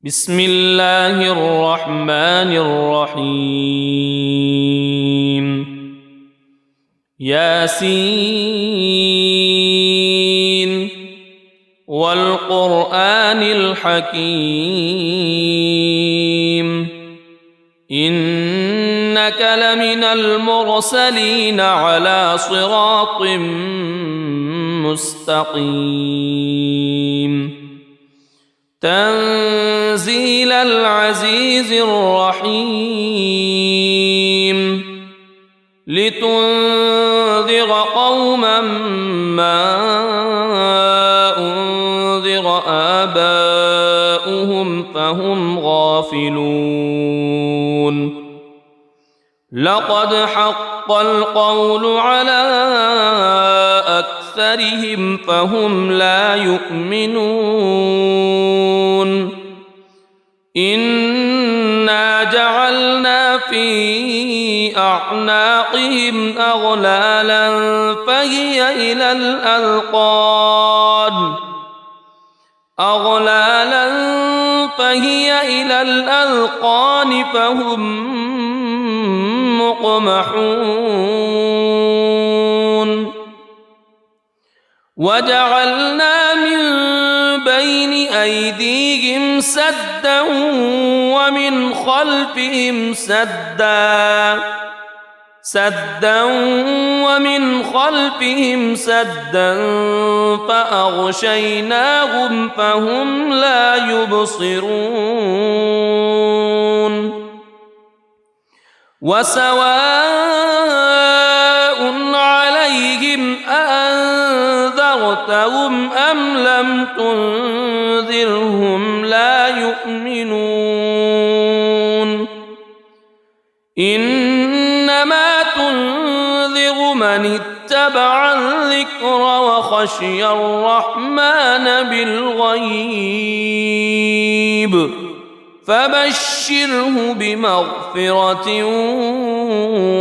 بسم الله الرحمن الرحيم ياسين والقرآن الحكيم إنك لمن المرسلين على صراط مستقيم تنزيل العزيز الرحيم لتنذر قوما ما أنذر آباؤهم فهم غافلون لقد حق القول على أكثرهم فهم لا يؤمنون إنا جعلنا في أعناقهم أغلالا فهي إلى الأذقان فهم مقمحون وجعلنا من بين أيديهم سدا ومن خلفهم سدا فأغشيناهم فهم لا يبصرون وسواء عليهم أأنذرتهم أم لم تنذرهم لا يؤمنون إنما تنذر من اتبع الذكر وخشي الرحمن بالغيب فبشره بمغفرة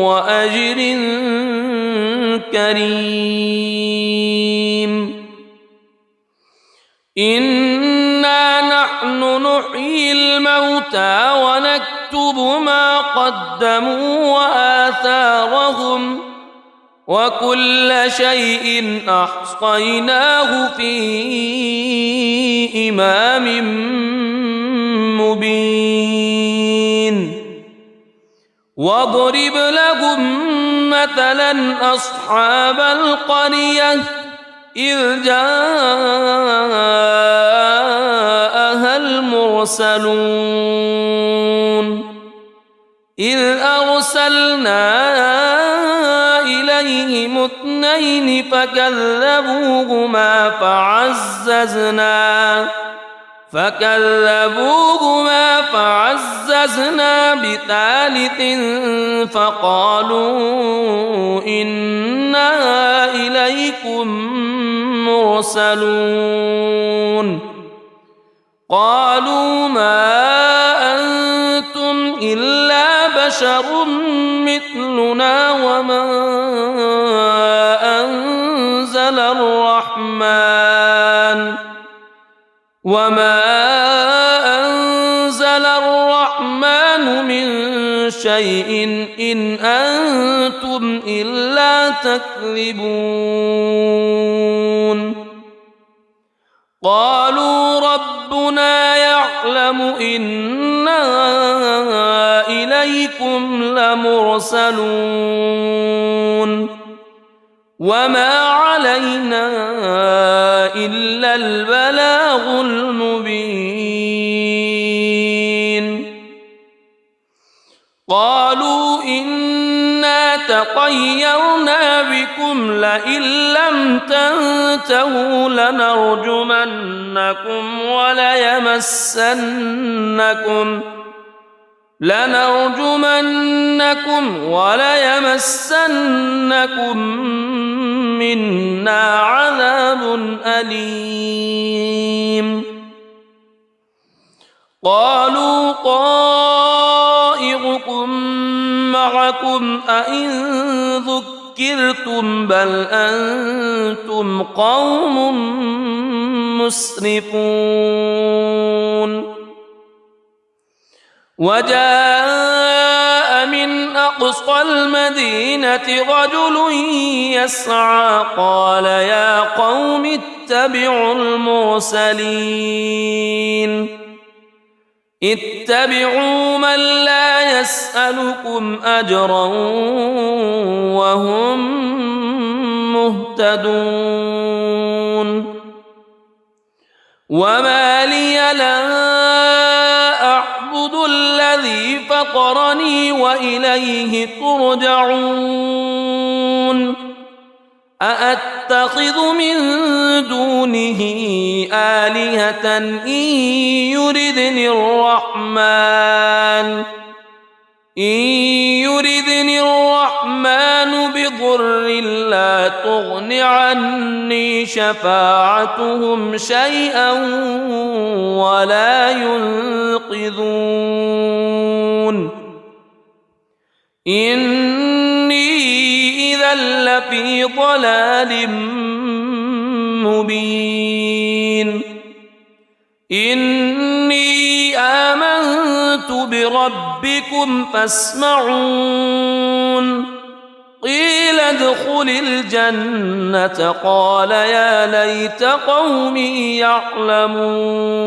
وأجر كريم إنا نحن نحيي الموتى ونكتب ما قدموا وآثارهم وكل شيء أحصيناه في إمام مبين واضرب لهم مثلا أصحاب القرية إذ جاءها المرسلون إذ أرسلنا إليهم اثنين فكذبوهما فعززنا بثالث فقالوا إنا إليكم مرسلون قالوا ما أنتم إلا بشر مثلنا وما أنزل الرحمن من شيء إن أنتم إلا تكذبون قالوا ربنا يعلم إنا إليكم لمرسلون وما علينا إلا البلاغ المبين قالوا إنا تطيرنا بكم لئن لم تنتهوا لنرجمنكم وليمسنكم منا عذاب أليم قالوا طائركم معكم أئن ذكرتم بل أنتم قوم مسرفون وجاء من أقصى المدينة رجل يسعى قال يا قوم اتبعوا المرسلين اتبعوا من لا يسألكم أجرا وهم مهتدون وما لي لا أعبد الذي فطرني وإليه ترجعون أأتخذ من دونه آلهة إن يردني الرحمن بضر لا تغن عني شفاعتهم شيئا ولا ينقذون إني إذا لفي ضلال مبين إني آمنت بربكم فاسمعون قيل ادخل الجنة قال يا ليت قومي يعلمون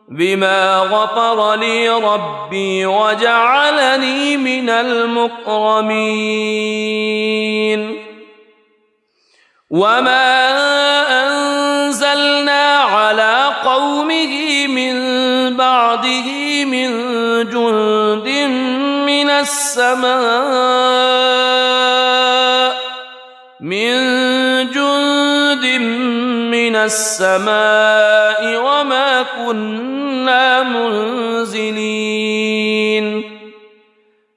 بما غفر لي ربي وجعلني من المكرمين وما أنزلنا على قومه من بعده من جند من السماء وما كنا منزلين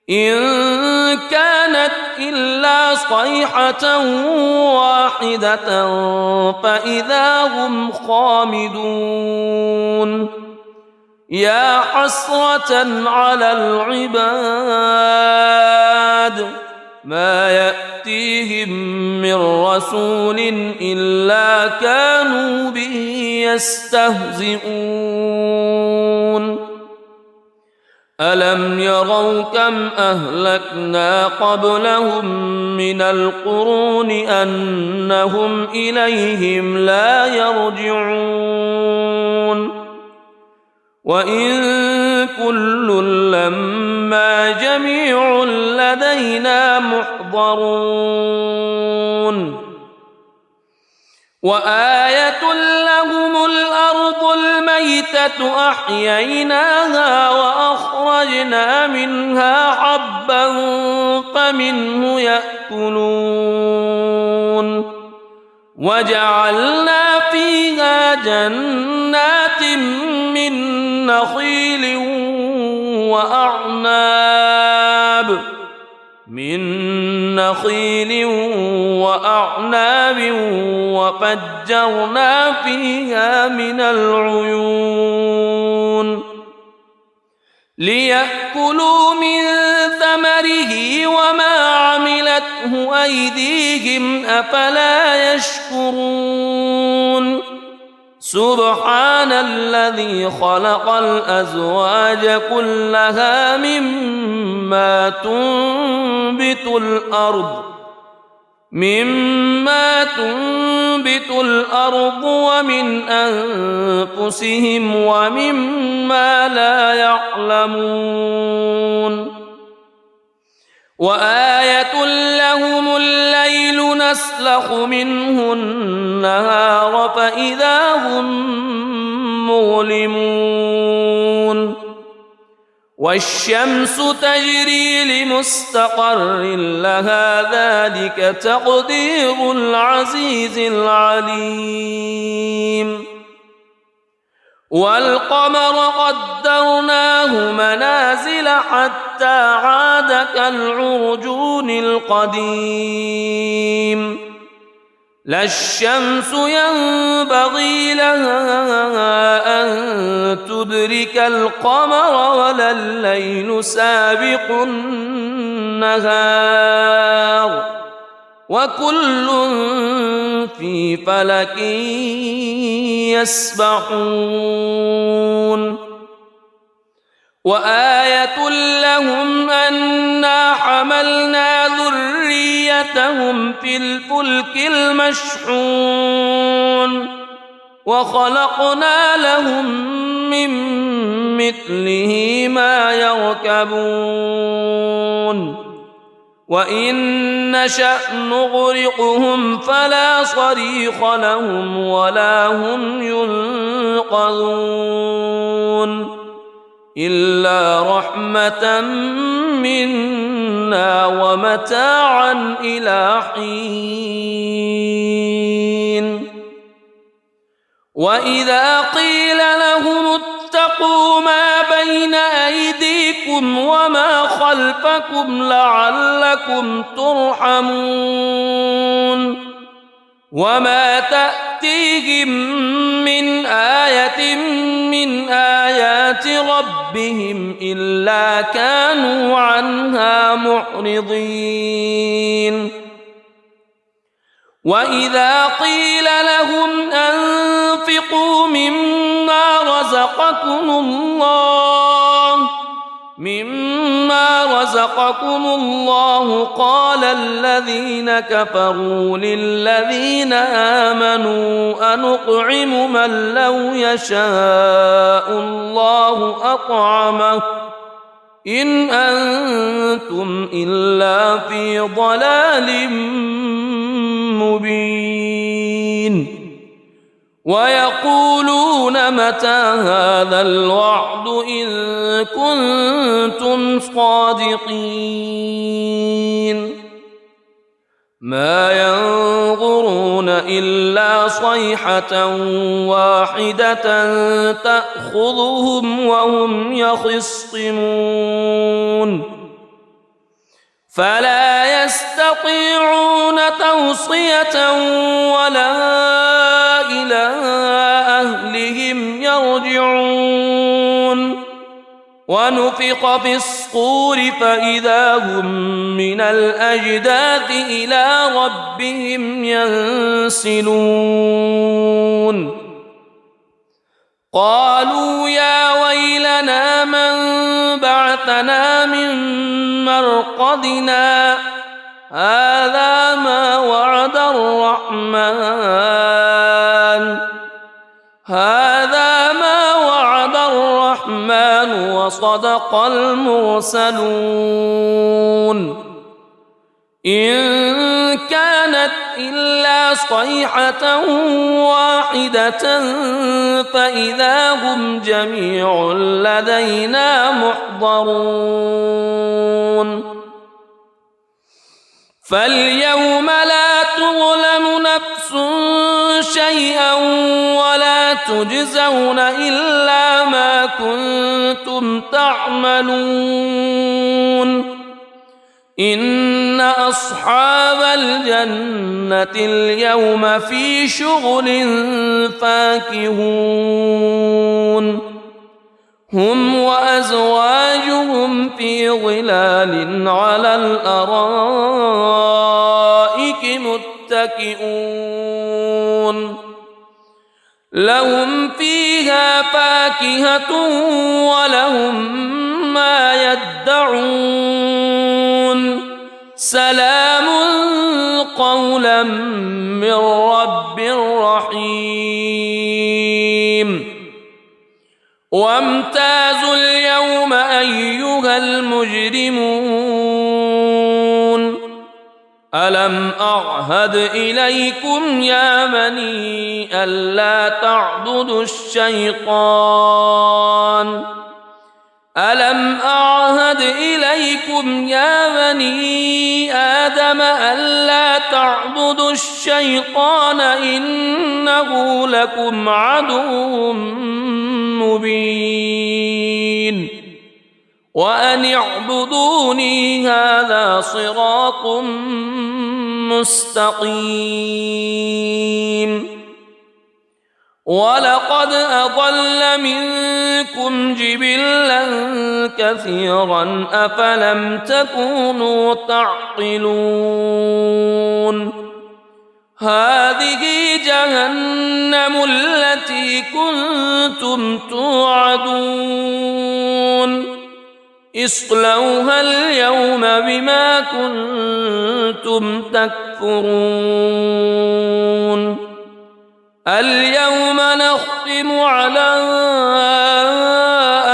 إن كانت إلا صيحة واحدة فإذا هم خامدون يا حسرة على العباد ما يأتيهم من رسول إلا كانوا به يستهزئون ألم يروا كم أهلكنا قبلهم من القرون أنهم إليهم لا يرجعون وإن كل لما جميع لدينا محضرون وآية لهم الأرض الميتة أحييناها وأخرجنا منها حبا فمنه يأكلون وجعلنا فيها جنات من نخيل وأعناب وفجرنا فيها من العيون ليأكلوا من ثمره وما عملته أيديهم أفلا يشكرون سبحان الذي خلق الأزواج كلها مما تنبت الأرض ومن أنفسهم ومما لا يعلمون وآية لهم الليل نسلخ منه النهار فإذا هم مظلمون والشمس تجري لمستقر لها ذلك تقدير العزيز العليم والقمر قدرناه منازل حتى عاد كالعرجون القديم لا الشمس ينبغي لها أن تدرك القمر ولا الليل سابق النهار وكل في فلك يسبحون وآية لهم أنا حملنا ذريتهم في الفلك المشحون وخلقنا لهم من مثله ما يركبون وإن نشأ نغرقهم فلا صريخ لهم ولا هم ينقذون إلا رحمة منا ومتاعا إلى حين وإذا قيل لهم اتقوا ما بين أيديكم وما خلفكم لعلكم ترحمون وما تأتيهم من آية من آيات ربهم إلا كانوا عنها معرضين وإذا قيل لهم أنفقوا مما رزقكم الله قال الذين كفروا للذين آمنوا أنطعم من لو يشاء الله أطعمه إن أنتم إلا في ضلال مبين ويقولون متى هذا الوعد إن كنتم صادقين ما ينظرون إلا صيحة واحدة تأخذهم وهم يخصمون فلا يستطيعون توصية ولا إلى أهلهم يرجعون ونفخ في الصور فإذا هم من الأجداث إلى ربهم ينسلون قالوا يا ويلنا من بعثنا من مرقدنا هذا ما وعد الرحمن وصدق المرسلون إن كانت إلا صيحة واحدة فإذا هم جميع لدينا محضرون فاليوم لا تظلم نفس شيئا ولا تجزون إلا ما كنتم تعملون إن أصحاب الجنة اليوم في شغل فاكهون هم وأزواجهم في ظلال على الأرائك متكئون لهم فيها فاكهة ولهم ما يدعون سلام قولا من رب رحيم وامتازوا اليوم أيها المجرمون ألم أعهد إليكم يا بني ألا تعبدوا الشيطان ألم أعهد إليكم يا بني آدم ألا تعبدوا الشيطان إنه لكم عدو مبين وأن اعبدوني هذا صراط مستقيم ولقد أضل منكم جبلا كثيرا أفلم تكونوا تعقلون هذه جهنم التي كنتم توعدون اصلوها اليوم بما كنتم تكفرون اليوم نختم على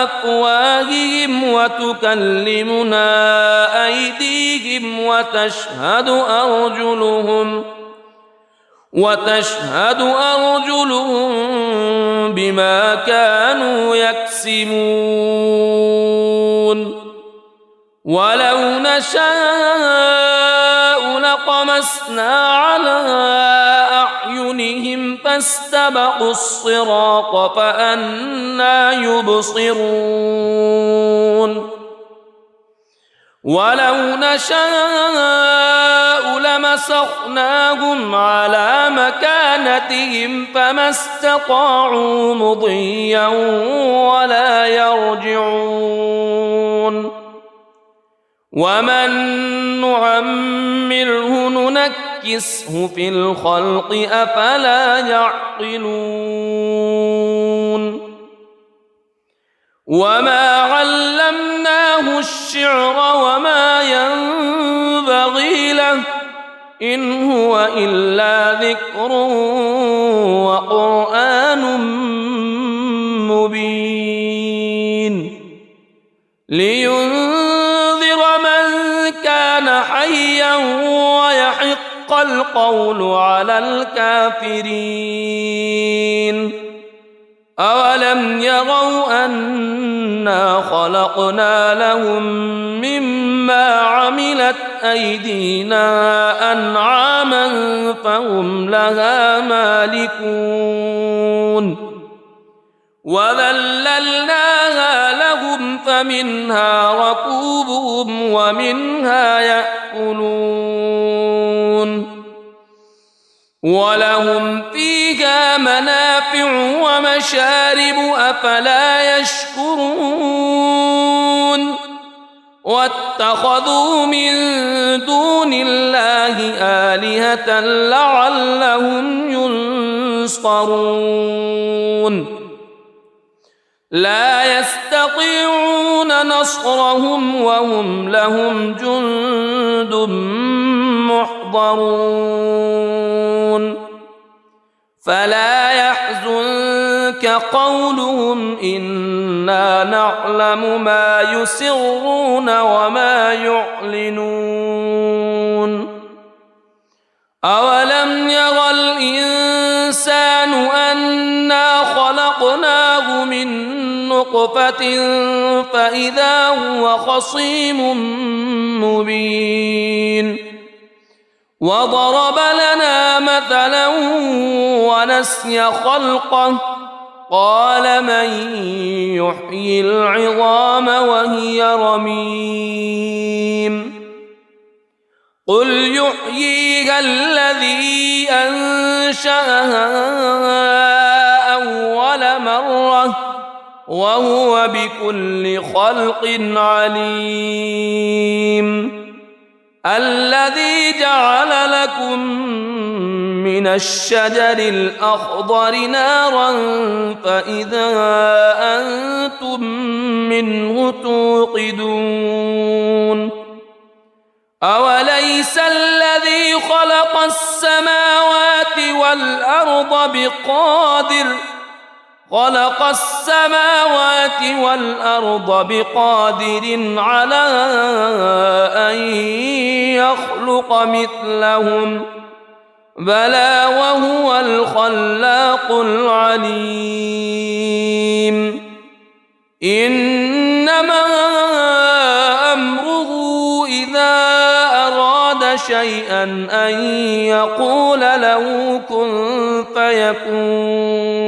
أفواههم وتكلمنا أيديهم وتشهد أرجلهم بما كانوا يكسبون ولو نشاء لطمسنا على أعينهم فاستبقوا الصراط فأنى يبصرون ولو نشاء لمسخناهم على مكانتهم فما استطاعوا مضيا ولا يرجعون ومن نعمره ننكسه في الخلق أفلا يعقلون وما علمناه الشعر وما ينبغي له إن هو إلا ذكر وقرآن مبين لينذر من كان حيا ويحق القول على الكافرين أولم يروا أنا خلقنا لهم مما عملت أيدينا أنعاما فهم لها مالكون وذللناها لهم فمنها ركوبهم ومنها يأكلون ولهم فيها منافع ومشارب أفلا يشكرون واتخذوا من دون الله آلهة لعلهم ينصرون لا يستطيعون نصرهم وهم لهم جند محضرون فلا يحزنك قولهم إنا نعلم ما يسرون وما يعلنون أولم ير الإنسان أنا خلقناه من نطفة فإذا هو خصيم مبين وضرب لنا مثلا ونسي خلقه قال من يحيي العظام وهي رميم قل يحييها الذي أنشأها أول مرة وهو بكل خلق عليم الذي جعل لكم من الشجر الأخضر نارا فإذا أنتم منه توقدون أوليس الذي خلق السماوات والأرض بقادر على أن يخلق مثلهم بلى وهو الخلاق العليم إنما أمره إذا أراد شيئا أن يقول له كن فيكون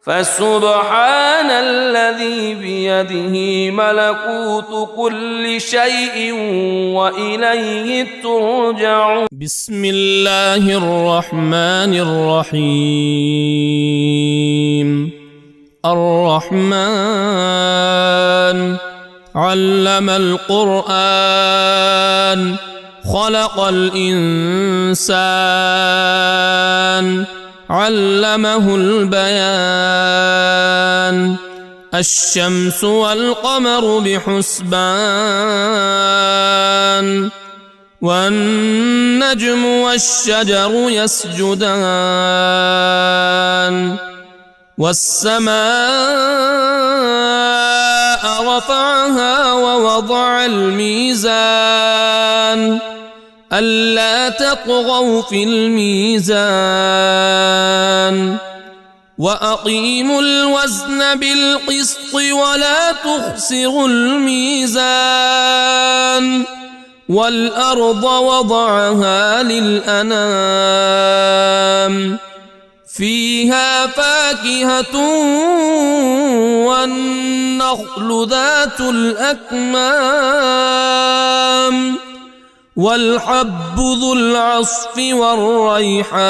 فسبحان الذي بيده ملكوت كل شيء وإليه ترجعون بسم الله الرحمن الرحيم الرحمن علم القرآن خلق الإنسان علمه البيان الشمس والقمر بحسبان والنجم والشجر يسجدان والسماء رفعها ووضع الميزان ألا تطغوا في الميزان وأقيموا الوزن بالقسط ولا تخسروا الميزان والأرض وضعها للأنام فيها فاكهة والنخل ذات الأكمام والحب ذو العصف والريحان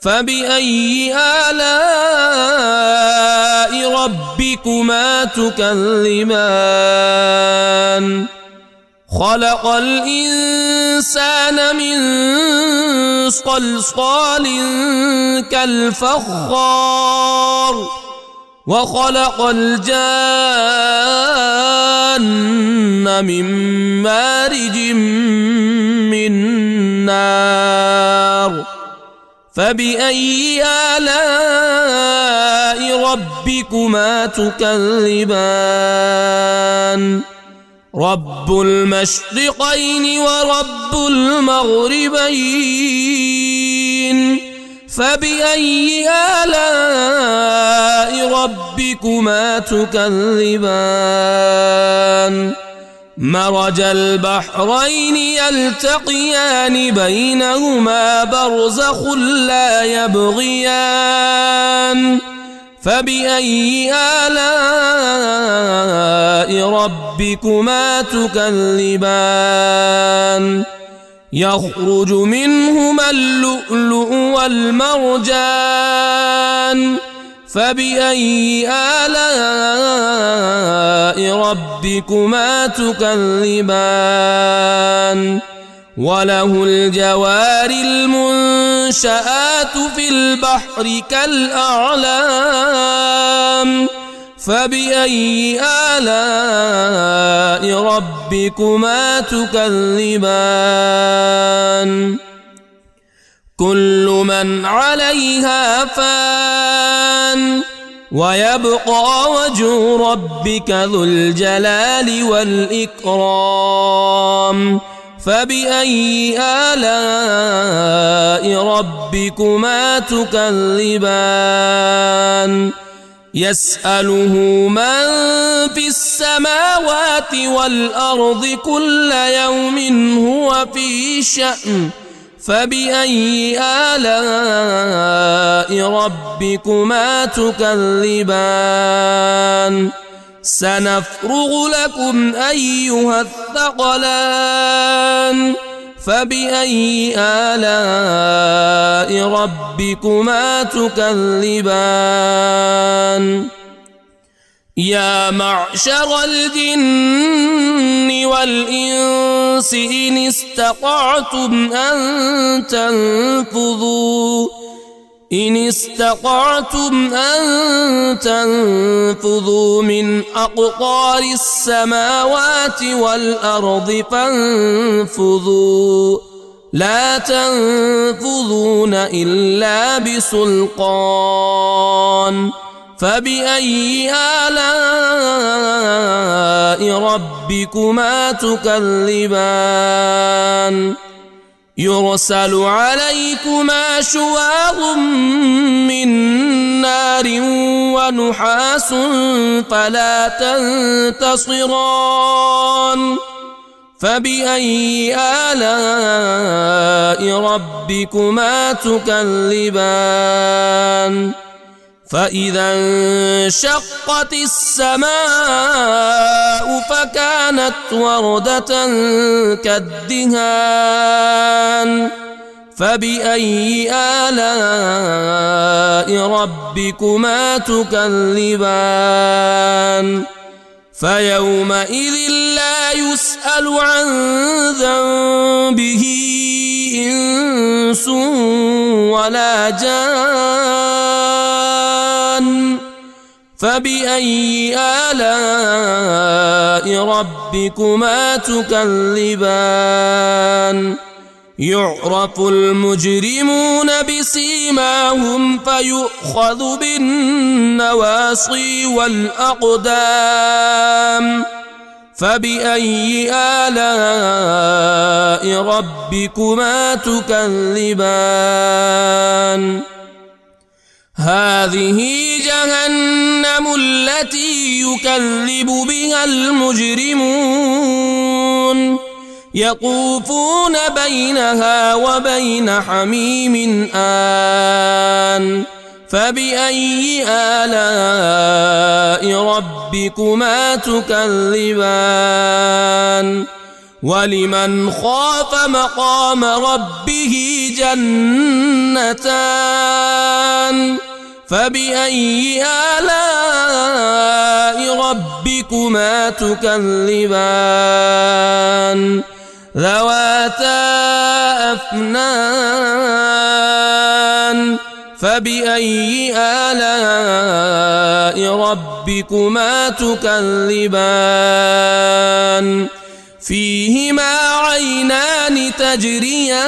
فبأي آلاء ربكما تكذبان خلق الإنسان من صلصال كالفخار وخلق الجان من مارج من نار فبأي آلاء ربكما تكذبان رب المشرقين ورب المغربين فبأي آلاء ربكما تكذبان مرج البحرين يلتقيان بينهما برزخ لا يبغيان فبأي آلاء ربكما تكذبان يخرج منهما اللؤلؤ والمرجان فبأي آلاء ربكما تكذبان وله الجوار المنشآت في البحر كالأعلام فبأي آلاء ربكما تكذبان كل من عليها فان ويبقى وجه ربك ذو الجلال والإكرام فبأي آلاء ربكما تكذبان يسأله من في السماوات والأرض كل يوم هو في شأن فبأي آلاء ربكما تكذبان سنفرغ لكم أيها الثقلان فبأي آلاء ربكما تكذبان يا معشر الجن والإنس إن استطعتم أن تنفذوا من أقطار السماوات والأرض فانفذوا لا تنفذون إلا بسلطان فبأي آلاء ربكما تكذبان يرسل عليكما شواظ من نار ونحاس فلا تنتصران فبأي آلاء ربكما تكذبان فإذا انشقت السماء فكانت وردة كالدهان فبأي آلاء ربكما تكذبان فيومئذ لا يسأل عن ذنبه إنس ولا جان فبأي آلاء ربكما تكذبان يعرف المجرمون بسيماهم فيؤخذ بالنواصي والأقدام فبأي آلاء ربكما تكذبان هذه جهنم التي يكذب بها المجرمون يطوفون بينها وبين حميم آن فبأي آلاء ربكما تكذبان ولمن خاف مقام ربه جنتان فبأي آلاء ربكما تكذبان ذواتا أفنان فبأي آلاء ربكما تكذبان فيهما عينان تجريان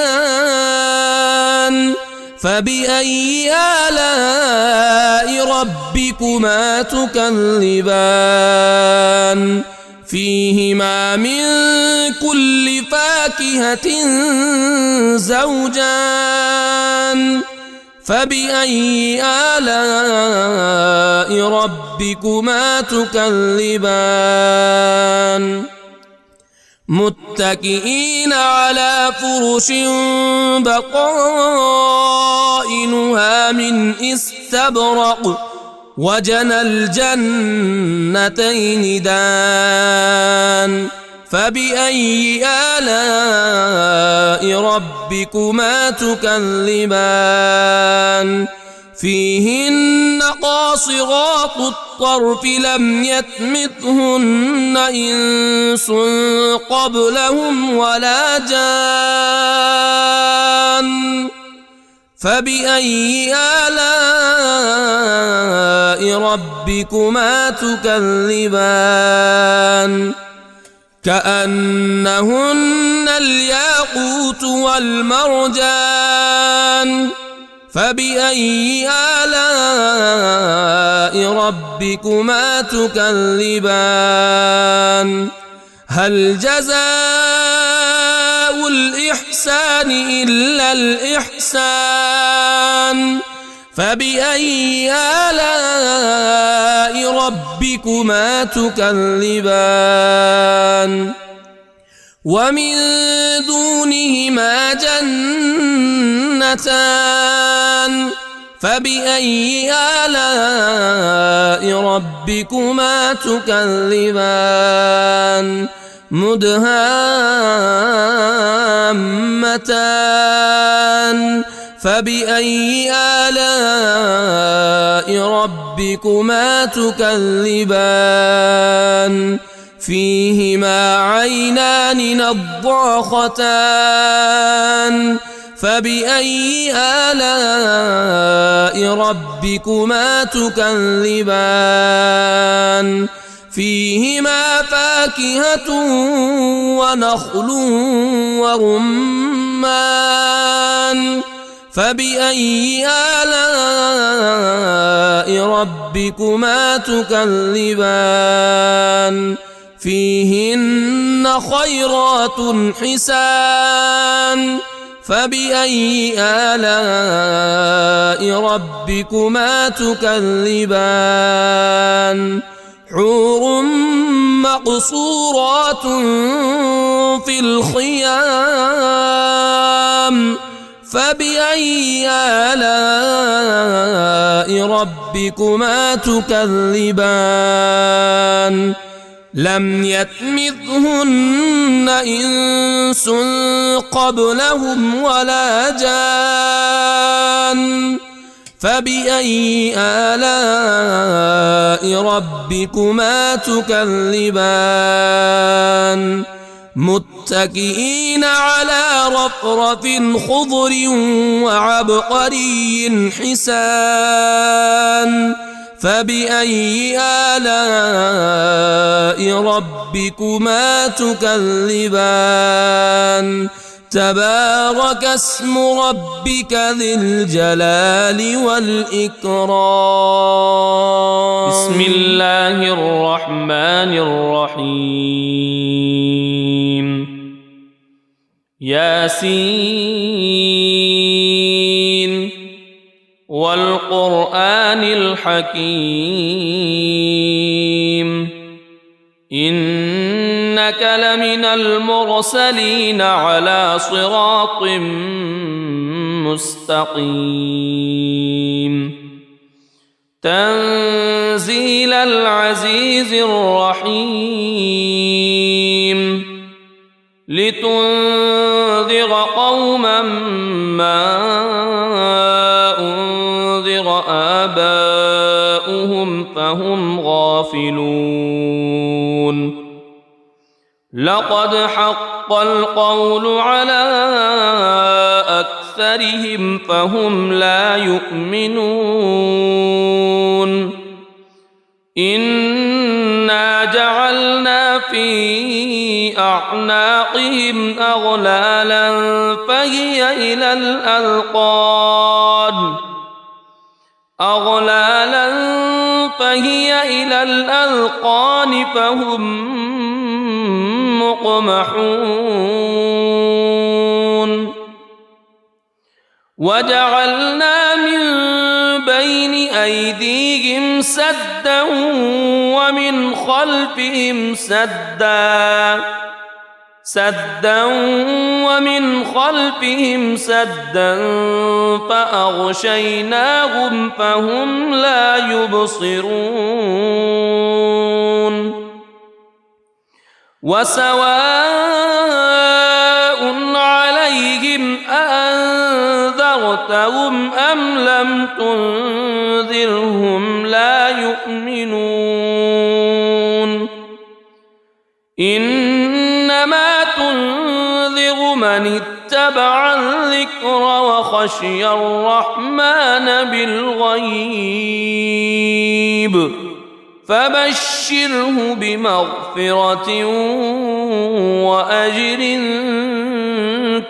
فبأي آلاء ربكما تكذبان فيهما من كل فاكهة زوجان فبأي آلاء ربكما تكذبان متكئين على فرش بطائنها من استبرق وجنى الجنتين دان فبأي آلاء ربكما تكذبان فيهن قاصرات الطرف لم يطمثهن إنس قبلهم ولا جان فبأي آلاء ربكما تكذبان كأنهن الياقوت والمرجان فبأي آلاء ربكما تكذبان هل جزاء الإحسان إلا الإحسان فبأي آلاء ربكما تكذبان ومن دونهما جنتان فبأي آلاء ربكما تكذبان مدهامتان فبأي آلاء ربكما تكذبان فيهما عينان نضاختان فبأي آلاء ربكما تكذبان فيهما فاكهة ونخل ورمان فبأي آلاء ربكما تكذبان فيهن خيرات حسان فبأي آلاء ربكما تكذبان حور مقصورات في الخيام فبأي آلاء ربكما تكذبان لم يطمثهن إنس قبلهم ولا جان فبأي آلاء ربكما تكذبان متكئين على رفرف خضر وعبقري حسان فبأي آلاء ربكما تكذبان تبارك اسم ربك ذي الجلال والإكرام. بسم الله الرحمن الرحيم. ياسين والقرآن الحكيم إنك لمن المرسلين على صراط مستقيم تنزيل العزيز الرحيم لتنذر قوما ما أنذر آباؤهم فهم غافلون لقد حق القول على أكثرهم فهم لا يؤمنون إنا جعلنا في أعناقهم أغلالا فهي إلى الأذقان فهم مقمحون وجعلنا من بين أيديهم سدا ومن خلفهم سدا فأغشيناهم فهم لا يبصرون وسواء عليهم أأنذرتهم أم لم تنذرهم لا يؤمنون إنما تنذر من اتبع الذكر وخشي الرحمن بالغيب فبشره بمغفرة وأجر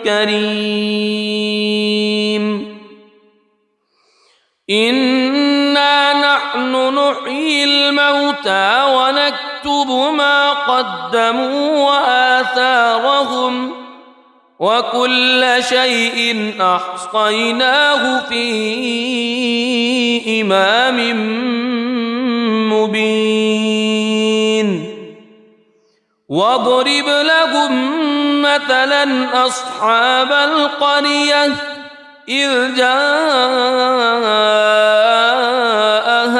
كريم إنا نحن نحيي الموتى ونكتب ما قدموا وآثارهم وكل شيء أحصيناه في إمام مبين واضرب لهم مثلا أصحاب القرية إذ جاءها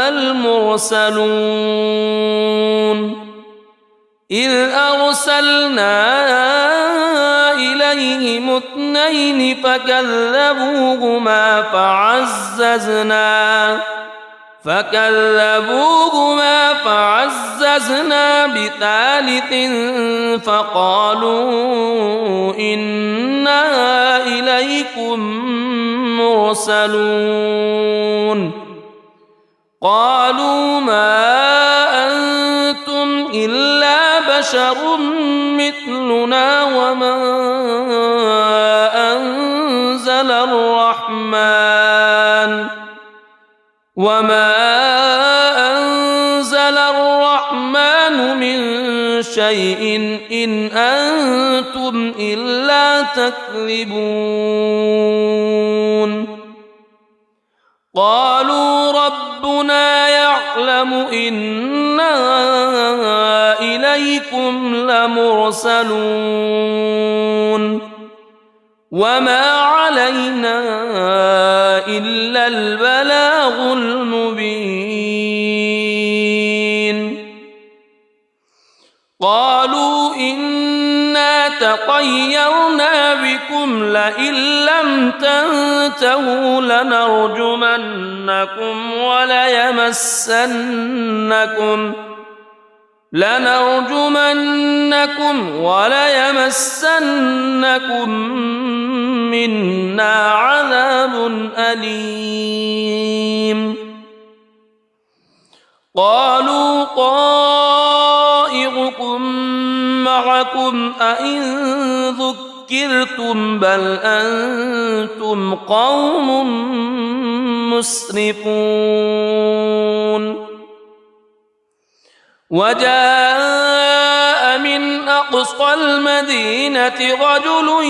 المرسلون إذ أرسلنا إليهم اثنين فكذبوهما فعززنا بثالث فقالوا إنا إليكم مرسلون قالوا ما أنتم إلا بشر مثلنا وما أنزل الرحمن من شيء إن أنتم إلا تكذبون قالوا ربنا يعلم إنا إليكم لمرسلون وما علينا إلا البلاغ المبين قالوا إنا تطيرنا بكم لئن لم تنتهوا لنرجمنكم وليمسنكم منا عذاب أليم قالوا طائركم معكم أئن ذكرتم بل أنتم قوم مسرفون وجاء من أقصى المدينة رجل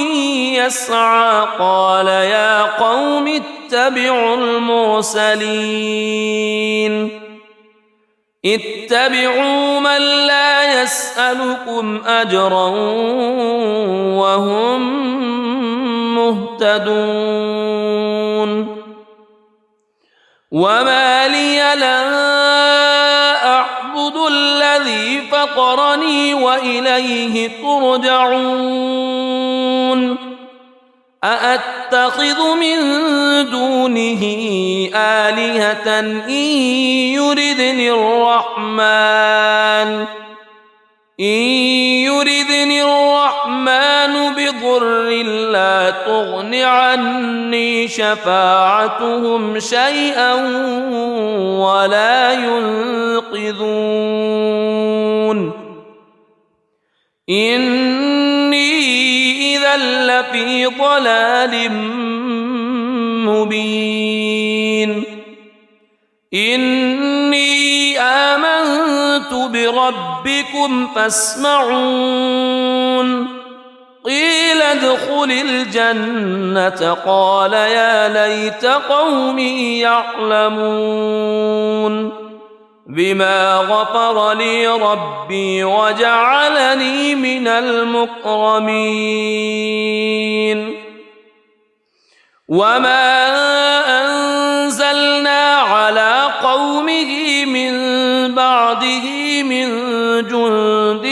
يسعى قال يا قوم اتبعوا المرسلين اتبعوا من لا يسألكم أجرا وهم مهتدون وما لي لا أعبد الذي فطرني وإليه ترجعون أأتخذ من دونه آلهة إن يردني الرحمن بضر لا تغن عني شفاعتهم شيئا ولا ينقذون إني إذا لفي ضلال مبين إني آمنت بربكم فاسمعون قيل ادخل الجنة قال يا ليت قومي يعلمون بما غفر لي ربي وجعلني من المكرمين وما أنزلنا على قومه من بعده من جند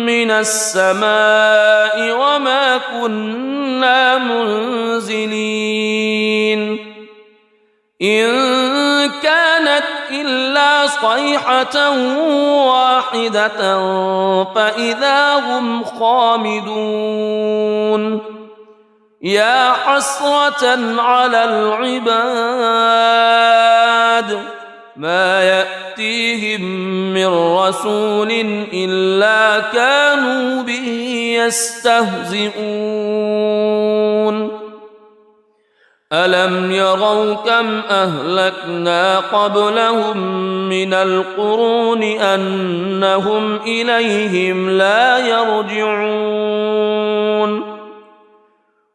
من السماء وما كنا منزلين إن كانت إلا صيحة واحدة فإذا هم خامدون يا حسرة على العباد ما يأتيهم من رسول إلا كانوا به يستهزئون ألم يروا كم أهلكنا قبلهم من القرون أنهم إليهم لا يرجعون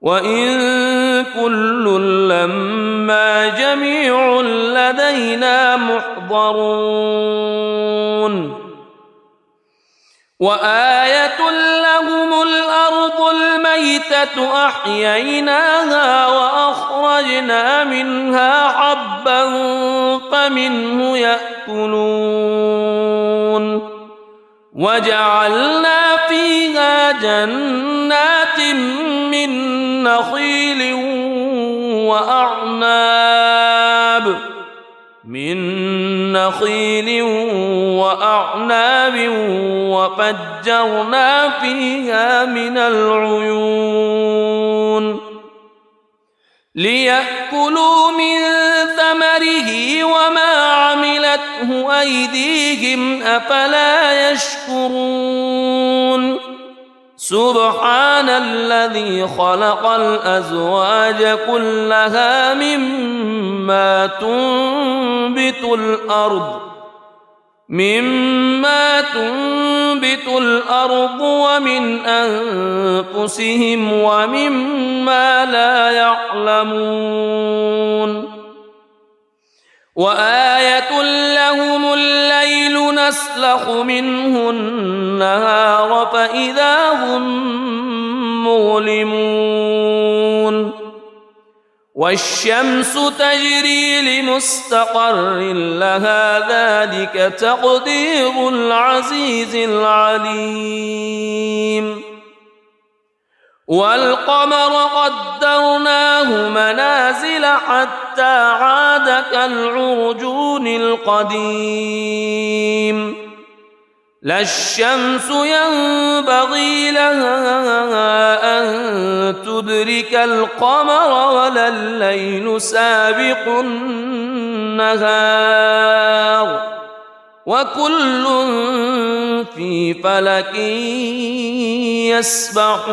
وإن كل لما جميع لدينا محضرون وآية لهم الأرض الميتة أحييناها وأخرجنا منها حبا فمنه يأكلون وجعلنا فيها جنات من نخيل وأعناب وفجرنا فيها من العيون ليأكلوا من ثمره وما عملته أيديهم أفلا يشكرون سبحان الذي خلق الأزواج كلها مما تنبت الأرض ومن أنفسهم ومما لا يعلمون وآية لهم الليل نسلخ منه النهار فإذا هم مظلمون والشمس تجري لمستقر لها ذلك تقدير العزيز العليم والقمر قدرناه منازل حتى عاد كالعرجون القديم لا الشمس ينبغي لها أن تدرك القمر ولا الليل سابق النهار وكل في فلك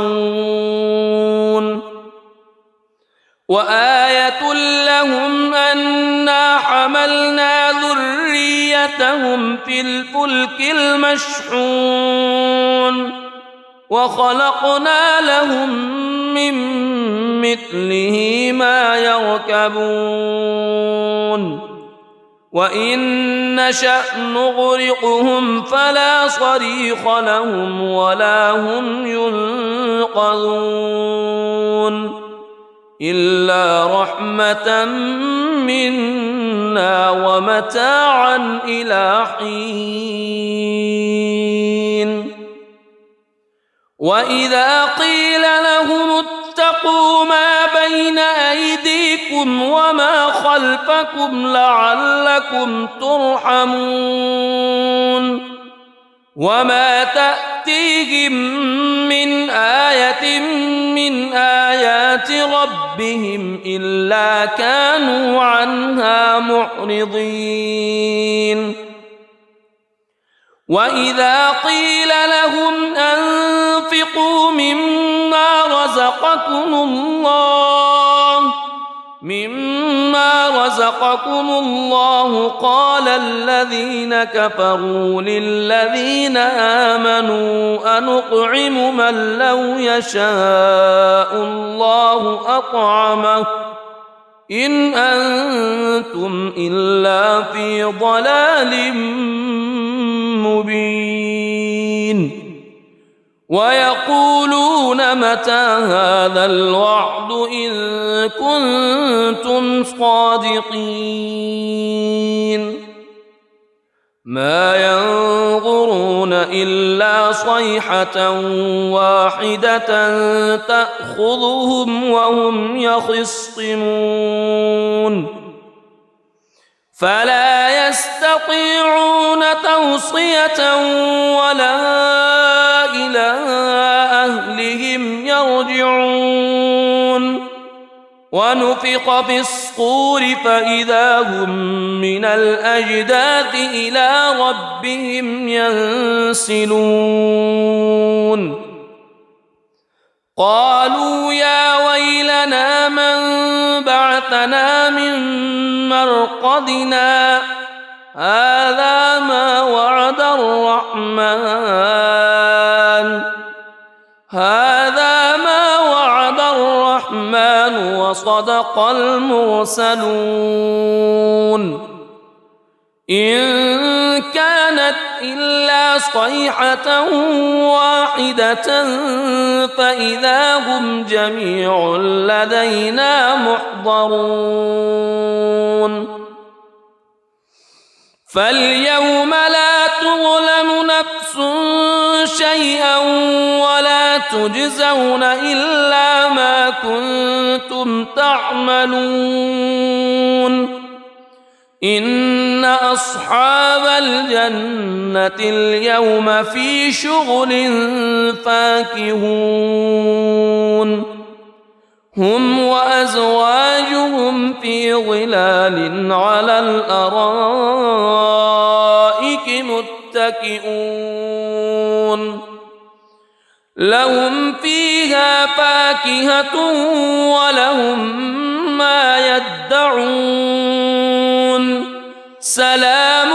يسبحون وآية لهم أنا حملنا ذريتهم في الفلك المشحون وخلقنا لهم من مثله ما يركبون وإن نشأ نغرقهم فلا صريخ لهم ولا هم ينقذون إلا رحمة منا ومتاعا إلى حين وإذا قيل لهم اتقوا ما بين أيديكم وما خلفكم لعلكم ترحمون وما تأتيهم من آية من آيات ربهم إلا كانوا عنها معرضين وإذا قيل لهم أنفقوا مما رزقكم الله قال الذين كفروا للذين آمنوا أنطعم من لو يشاء الله أطعمه إن أنتم إلا في ضلال مبين ويقولون متى هذا الوعد إن كنتم صادقين ما ينظرون إلا صيحة واحدة تأخذهم وهم يخصمون فلا يستطيعون توصية ولا إلى أهلهم يرجعون ونفخ في الصور فإذا هم من الأجداث إلى ربهم ينسلون قالوا يا ويلنا من بعثنا من مرقدنا هذا ما وعد الرحمن وصدق المرسلون إن كانت إلا صيحة واحدة فإذا هم جميع لدينا محضرون فاليوم لا تظلم نفس شيئا ولا تجزون إلا ما كنتم تعملون إن أصحاب الجنة اليوم في شغل فاكهون هم وأزواجهم في ظلال على الأرائك متكئون لهم فيها فاكهة ولهم ما يدعون سلام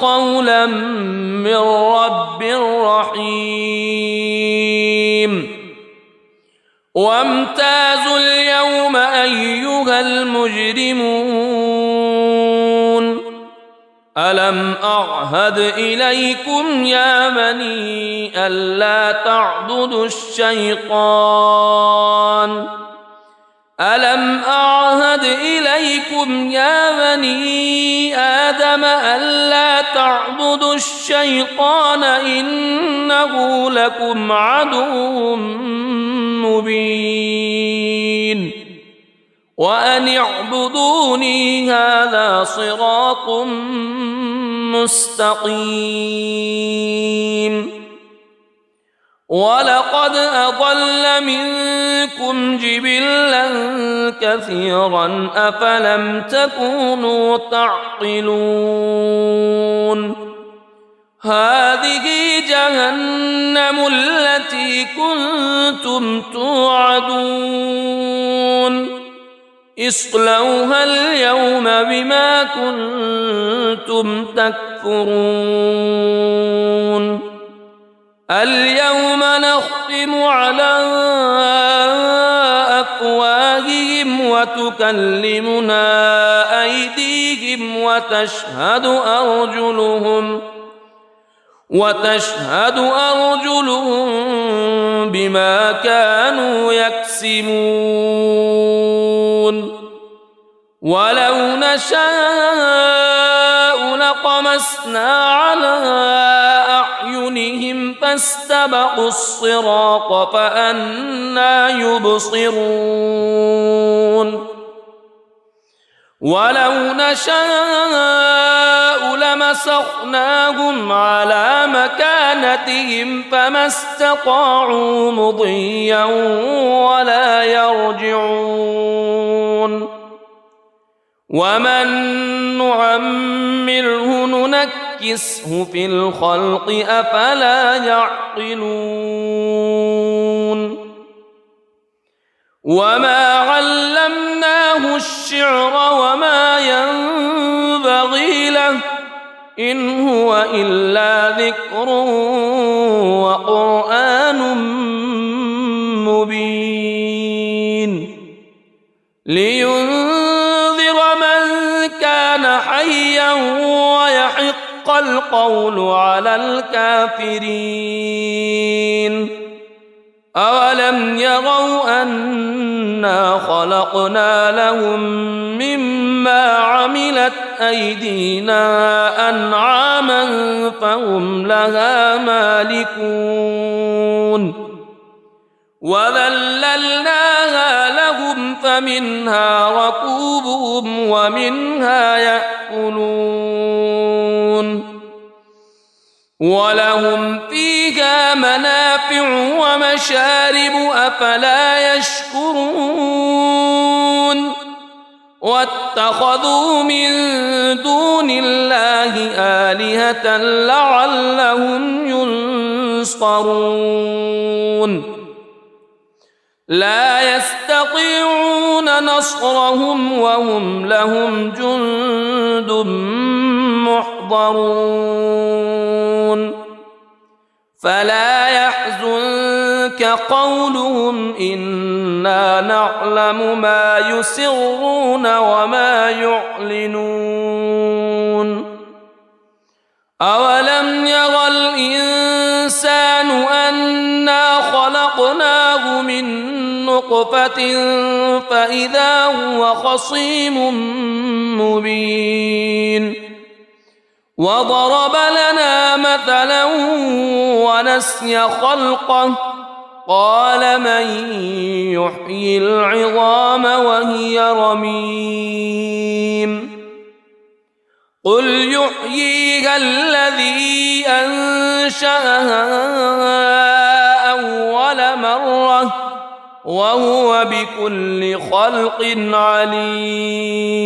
قولا من رب رحيم وامتازوا اليوم أيها المجرمون ألم أعهد إليكم يا بني ألا تعبدوا الشيطان ألم أعهد إليكم يا بني آدم ألا تعبدوا الشيطان إنه لكم عدو مبين وأن اعبدوني هذا صراط مستقيم ولقد أضل منكم جبلا كثيرا أفلم تكونوا تعقلون هذه جهنم التي كنتم توعدون اصلوها اليوم بما كنتم تكفرون اليوم نختم على أفواههم وتكلمنا أيديهم وتشهد أرجلهم بما كانوا يكسبون ولو نشاء لطمسنا على أعينهم فاستبقوا الصراط فأنى يبصرون ولو نشاء لمسخناهم على مكانتهم فما استطاعوا مضيا ولا يرجعون ومن نعمره ننكسه في الخلق أفلا يعقلون وما علمناه الشعر وما ينبغي له إن هو إلا ذكر وقرآن مبين لينذر من كان حيا ويحق القول على الكافرين أولم يروا أنا خلقنا لهم مما عملت أيدينا أنعاما فهم لها مالكون وذللناها لهم فمنها ركوبهم ومنها يأكلون ولهم فيها منافع ومشارب أفلا يشكرون واتخذوا من دون الله آلهة لعلهم ينصرون لا يستطيعون نصرهم وهم لهم جند محضرون فلا يحزنك قولهم إنا نعلم ما يسرون وما يعلنون أولم ير الإنسان أنا خلقناه من نطفة فإذا هو خصيم مبين وضرب لنا مثلا ونسي خلقه قال من يحيي العظام وهي رميم قل يحييها الذي أنشأها أول مرة وهو بكل خلق عليم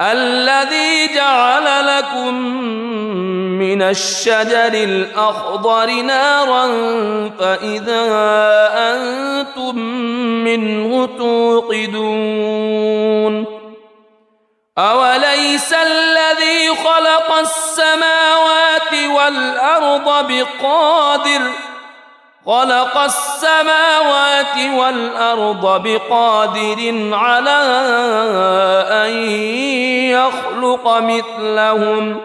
الذي جعل لكم من الشجر الأخضر نارا فإذا أنتم منه توقدون أوليس الذي خلق السماوات والأرض بقادر على أن يخلق مثلهم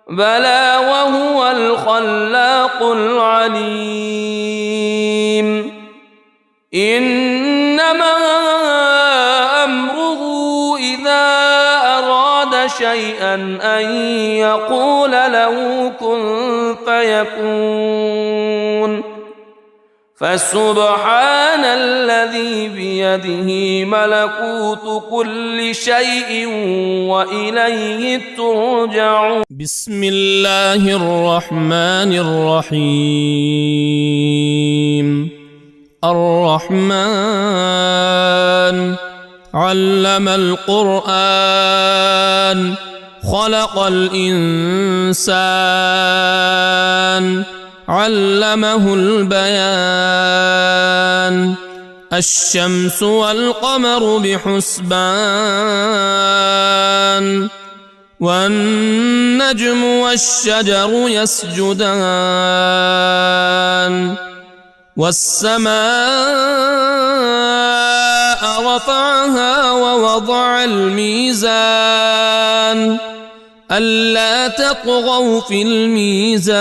بلى وهو الخلاق العليم إنما أمره إذا أراد شيئا أن يقول له كن فيكون فسبحان الذي بيده ملكوت كل شيء وإليه ترجعون. بسم الله الرحمن الرحيم. الرحمن علم القرآن خلق الإنسان علمه البيان. الشمس والقمر بحسبان والنجم والشجر يسجدان. والسماء رفعها ووضع الميزان ألا تطغوا في الميزان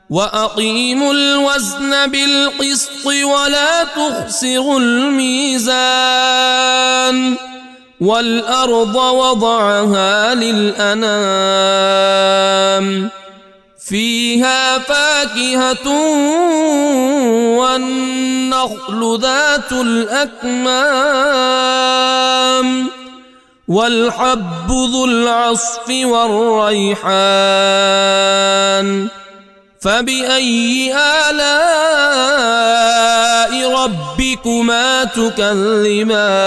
وأقيموا الوزن بالقسط ولا تخسروا الميزان. والأرض وضعها للأنام فيها فاكهة والنخل ذات الأكمام والحب ذو العصف والريحان. فبأي آلاء ربكما تكذبان؟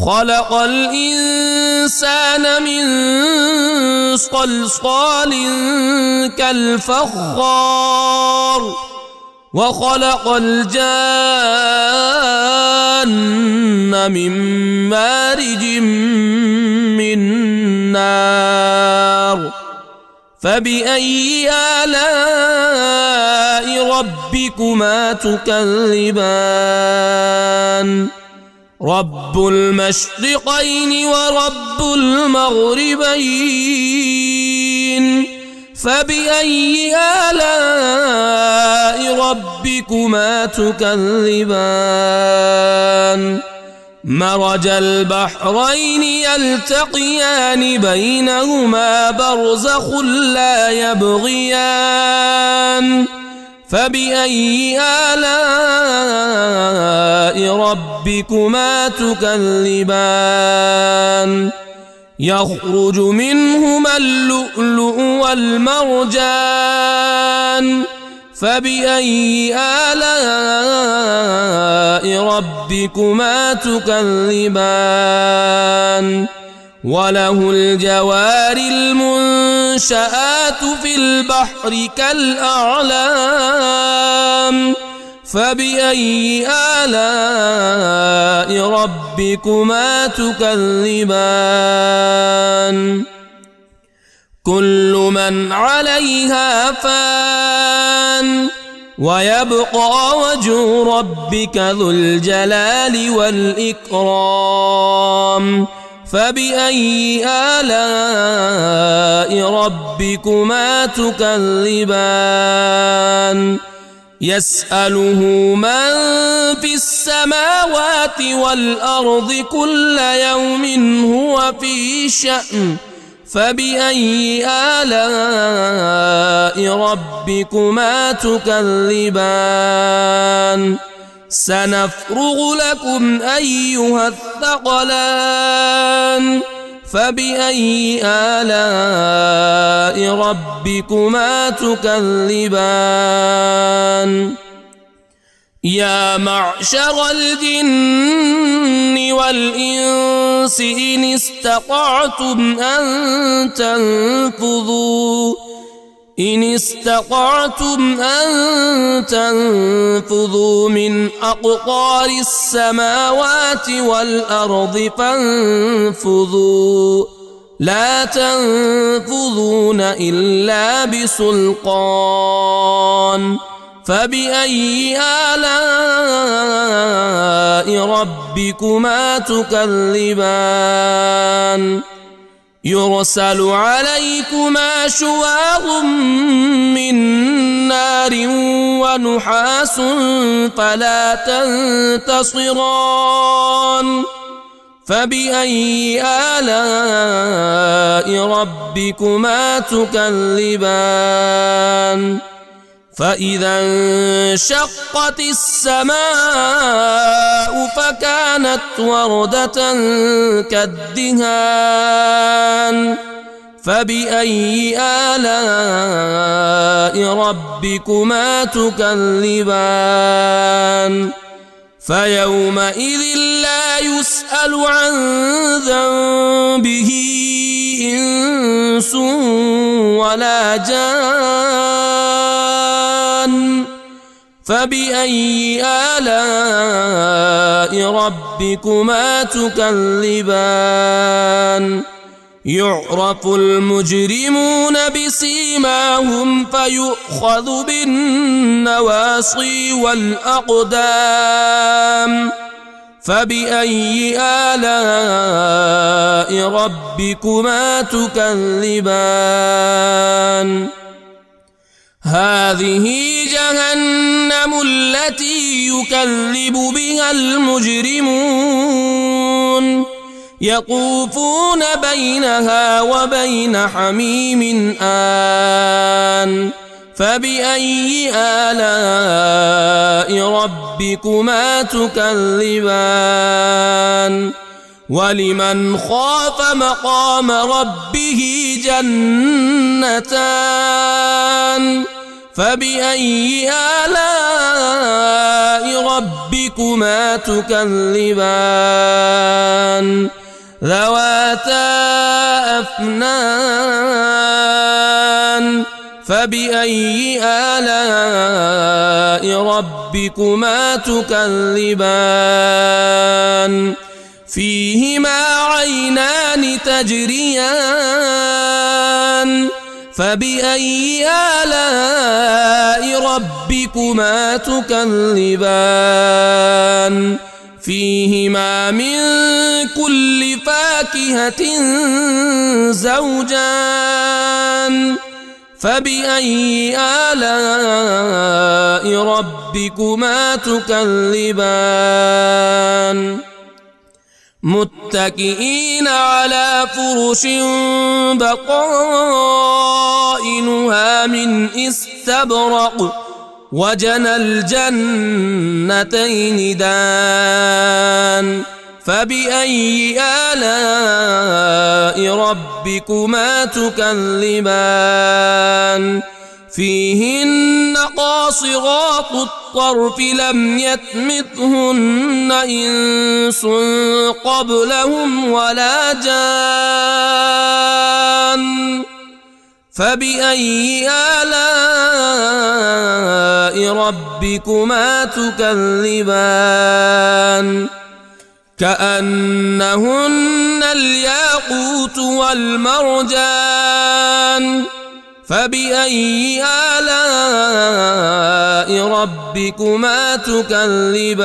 خلق الإنسان من صلصال كالفخار وخلق الجان من مارج من نار. فبأي آلاء ربكما تكذبان؟ رب المشرقين ورب المغربين. فبأي آلاء ربكما تكذبان؟ مرج البحرين يلتقيان بينهما برزخ لا يبغيان. فبأي آلاء ربكما تكذبان؟ يخرج منهما اللؤلؤ والمرجان. فبأي آلاء ربكما تكذبان؟ وله الجوار المنشآت في البحر كالأعلام. فبأي آلاء ربكما تكذبان؟ كل من عليها فان ويبقى وجه ربك ذو الجلال والإكرام. فبأي آلاء ربكما تكذبان؟ يسأله من في السماوات والأرض كل يوم هو في شأن. فبأي آلاء ربكما تكذبان؟ سنفرغ لكم أيها الثقلان. فبأي آلاء ربكما تكذبان؟ يا معشر الجن والإنس إن استطعتم أن تنفذوا من أقطار السماوات والأرض فانفذوا لا تنفذون إلا بسلطان. فبأي آلاء ربكما تكذبان؟ يرسل عليكما شواظ من نار ونحاس فلا تنتصران. فبأي آلاء ربكما تكذبان فإذا انشقت السماء فكانت وردة كالدهان فبأي آلاء ربكما تكذبان فيومئذ لا يسأل عن ذنبه إنس ولا جان فبأي آلاء ربكما تكذبان يعرف المجرمون بسيماهم فيؤخذ بالنواصي والأقدام فبأي آلاء ربكما تكذبان هذه جهنم التي يكذب بها المجرمون يطوفون بينها وبين حميم آن فبأي آلاء ربكما تكذبان ولمن خاف مقام ربه جنتان فبأي آلاء ربكما تكذبان ذواتا أفنان فبأي آلاء ربكما تكذبان فيهما عينان تجريان فبأي آلاء ربكما تكذبان فيهما من كل فاكهة زوجان فبأي آلاء ربكما تكذبان متكئين على فرش بطائنها من استبرق وجنى الجنتين دان فبأي آلاء ربكما تكذبان فيهن قاصرات الطرف لم يطمثهن إنس قبلهم ولا جان فبأي آلاء ربكما تكذبان كأنهن الياقوت والمرجان فبأي آلاء ربكما تكذبان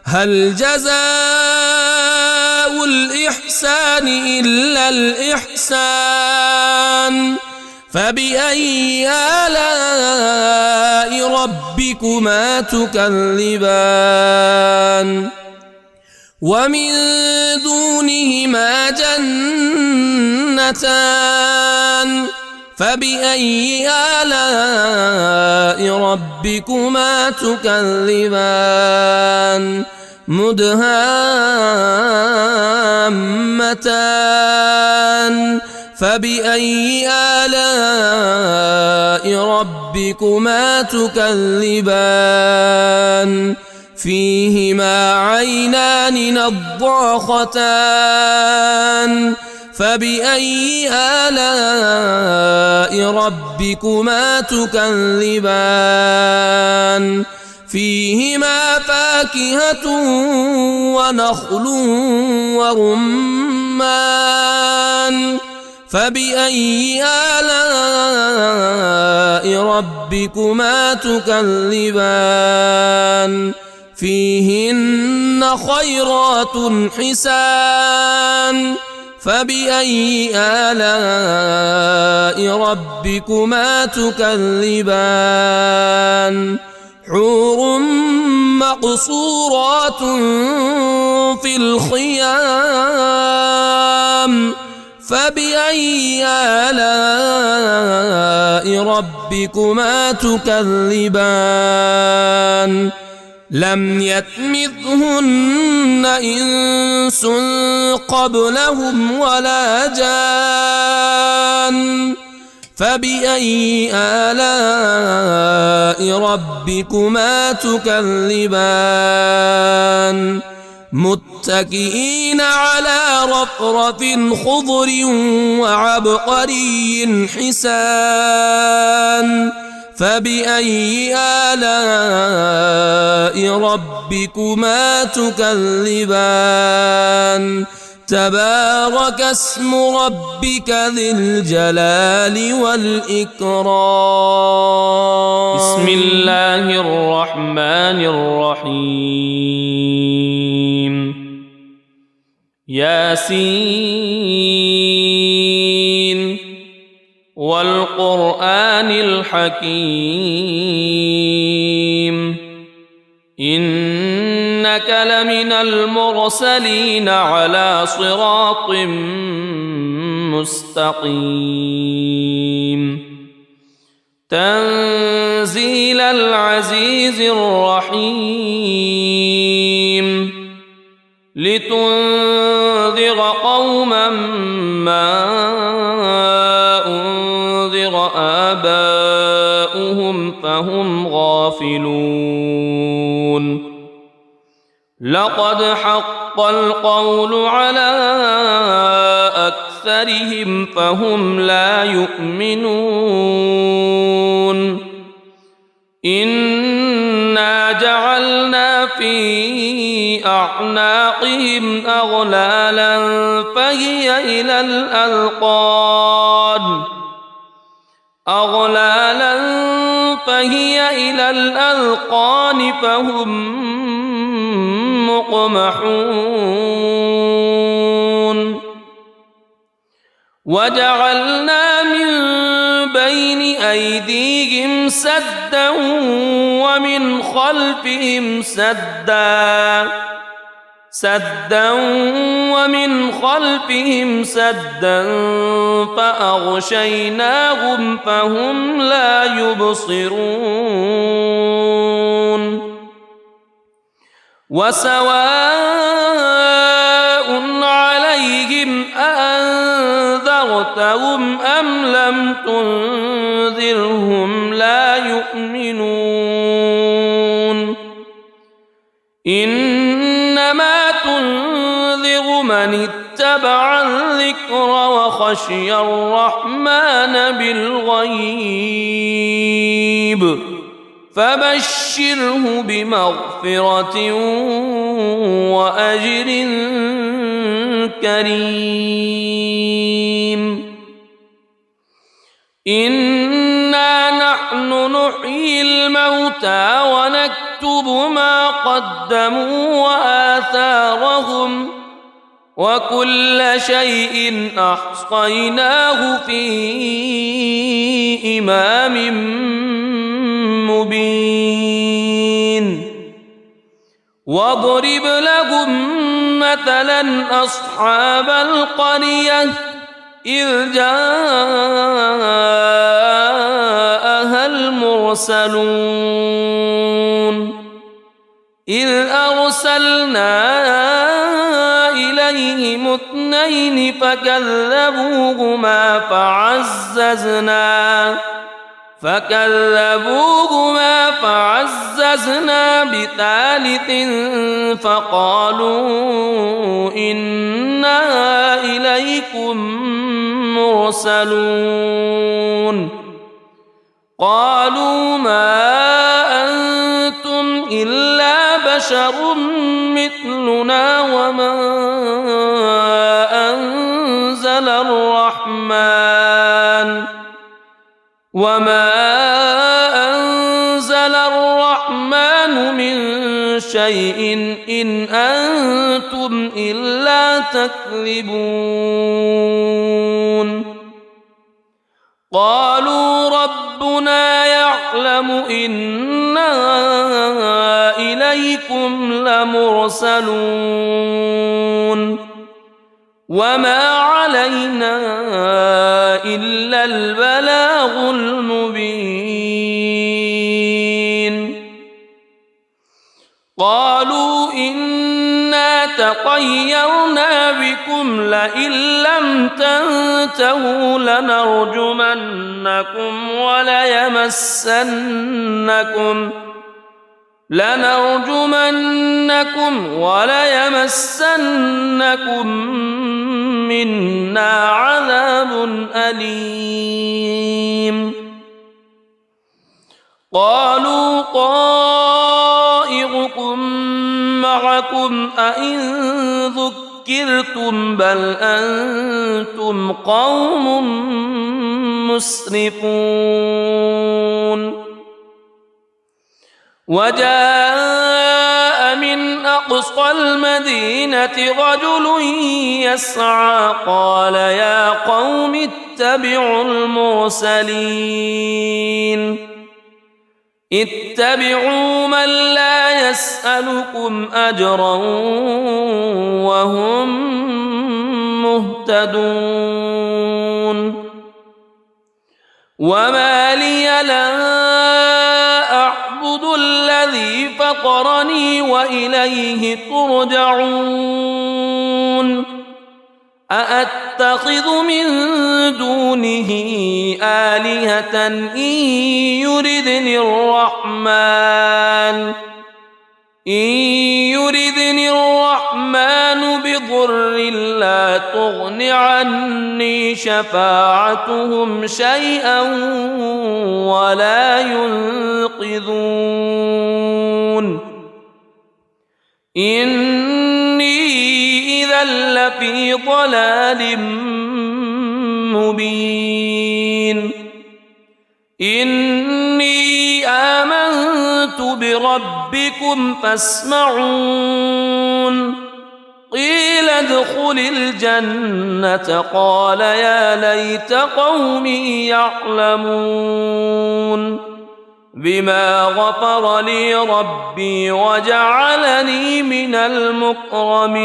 هل جزاء الإحسان إلا الإحسان فبأي آلاء ربكما تكذبان ومن دونهما جنتان فبأي آلاء ربكما تكذبان مدهامتان فبأي آلاء ربكما تكذبان فيهما عينان نضاختان فبأي آلاء ربكما تكذبان فيهما فاكهة ونخل ورمان فبأي آلاء ربكما تكذبان فيهن خيرات حسان فبأي آلاء ربكما تكذبان حور مقصورات في الخيام فبأي آلاء ربكما تكذبان لم يطمثهن إنس قبلهم ولا جان فبأي آلاء ربكما تكذبان متكئين على رفرف خضر وعبقري حسان فبأي آلاء ربكما تكذبان تبارك اسم ربك ذي الجلال والإكرام بسم الله الرحمن الرحيم ياسين والقرآن الحكيم إنك لمن المرسلين على صراط مستقيم تنزيل العزيز الرحيم لتنذر قوما ما أنذر آباؤهم فهم غافلون لقد حق القول على أكثرهم فهم لا يؤمنون إنا جعلنا في أعناقهم أغلالا فهي إلى الأذقان فهم مقمحون وجعلنا من بين أيديهم سدا ومن خلفهم سدا فأغشيناهم فهم لا يبصرون وسواء عليهم أأنذرتهم أم لم تنذرهم لا يؤمنون إنما تنذر من اتبع الذكر وخشي الرحمن بالغيب فبشره بمغفرة وأجر كريم إنا نحن نحيي الموتى ونكتب ما قدموا وآثارهم وكل شيء أحصيناه في إمام مبين واضرب لهم مثلا أصحاب القرية إذ جاءها المرسلون إذ أرسلنا إليهم اثنين فكذبوهما فعززنا بثالث فقالوا إنا إليكم مرسلون قالوا ما أنتم إلا بشر مثلنا وما أنزل الرحمن من شيء إن أنتم إلا تكذبون قالوا ربنا يعلم يعلم إنا إليكم لمرسلون وما علينا إلا البلاغ المبين قالوا إنا تطيرنا بكم لئن لم تنتهوا لنرجمنكم وليمسنكم منا عذاب أليم قالوا طائركم معكم أئن ذكرتم بل أنتم قوم مسرفون وجاء من أقصى المدينة رجل يسعى قال يا قوم اتبعوا اتبعوا من لا يسألكم أجرا وهم مهتدون وما لي لا أعبد الذي فطرني وإليه ترجعون أأتخذ من دونه آلهة إن يردني الرحمن بضر لا تغن عني شفاعتهم شيئا ولا ينقذون إني إذا لفي ضلال مبين إني آمنت بربكم فاسمعون قيل ادخل الجنة قال يا ليت قومي يعلمون بما غفر لي ربي وجعلني من المكرمين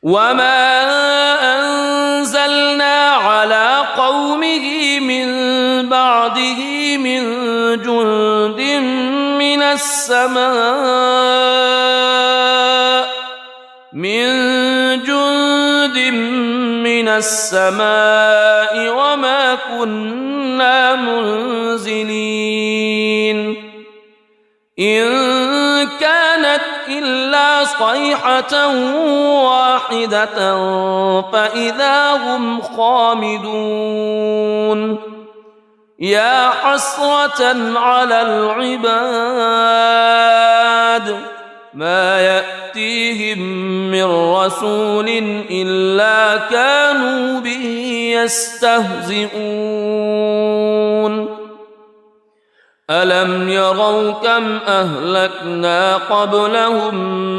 وما أنزلنا على قومه من بعده من جند من السماء وما كنا منزلين إن كانت إلا صيحة واحدة فإذا هم خامدون يا حسرة على العباد ما يأتيهم من رسول إلا كانوا به يستهزئون ألم يروا كم أهلكنا قبلهم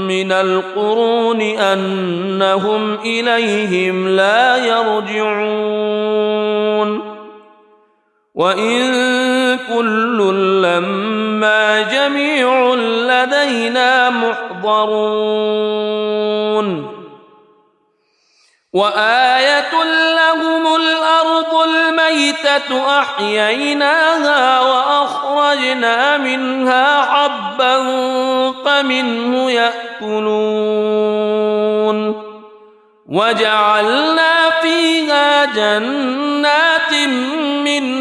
من القرون أنهم إليهم لا يرجعون وإن كل لما جميع لدينا محضرون وآية لهم الأرض الميتة أحييناها وأخرجنا منها حبا فمنه يأكلون وجعلنا فيها جنات من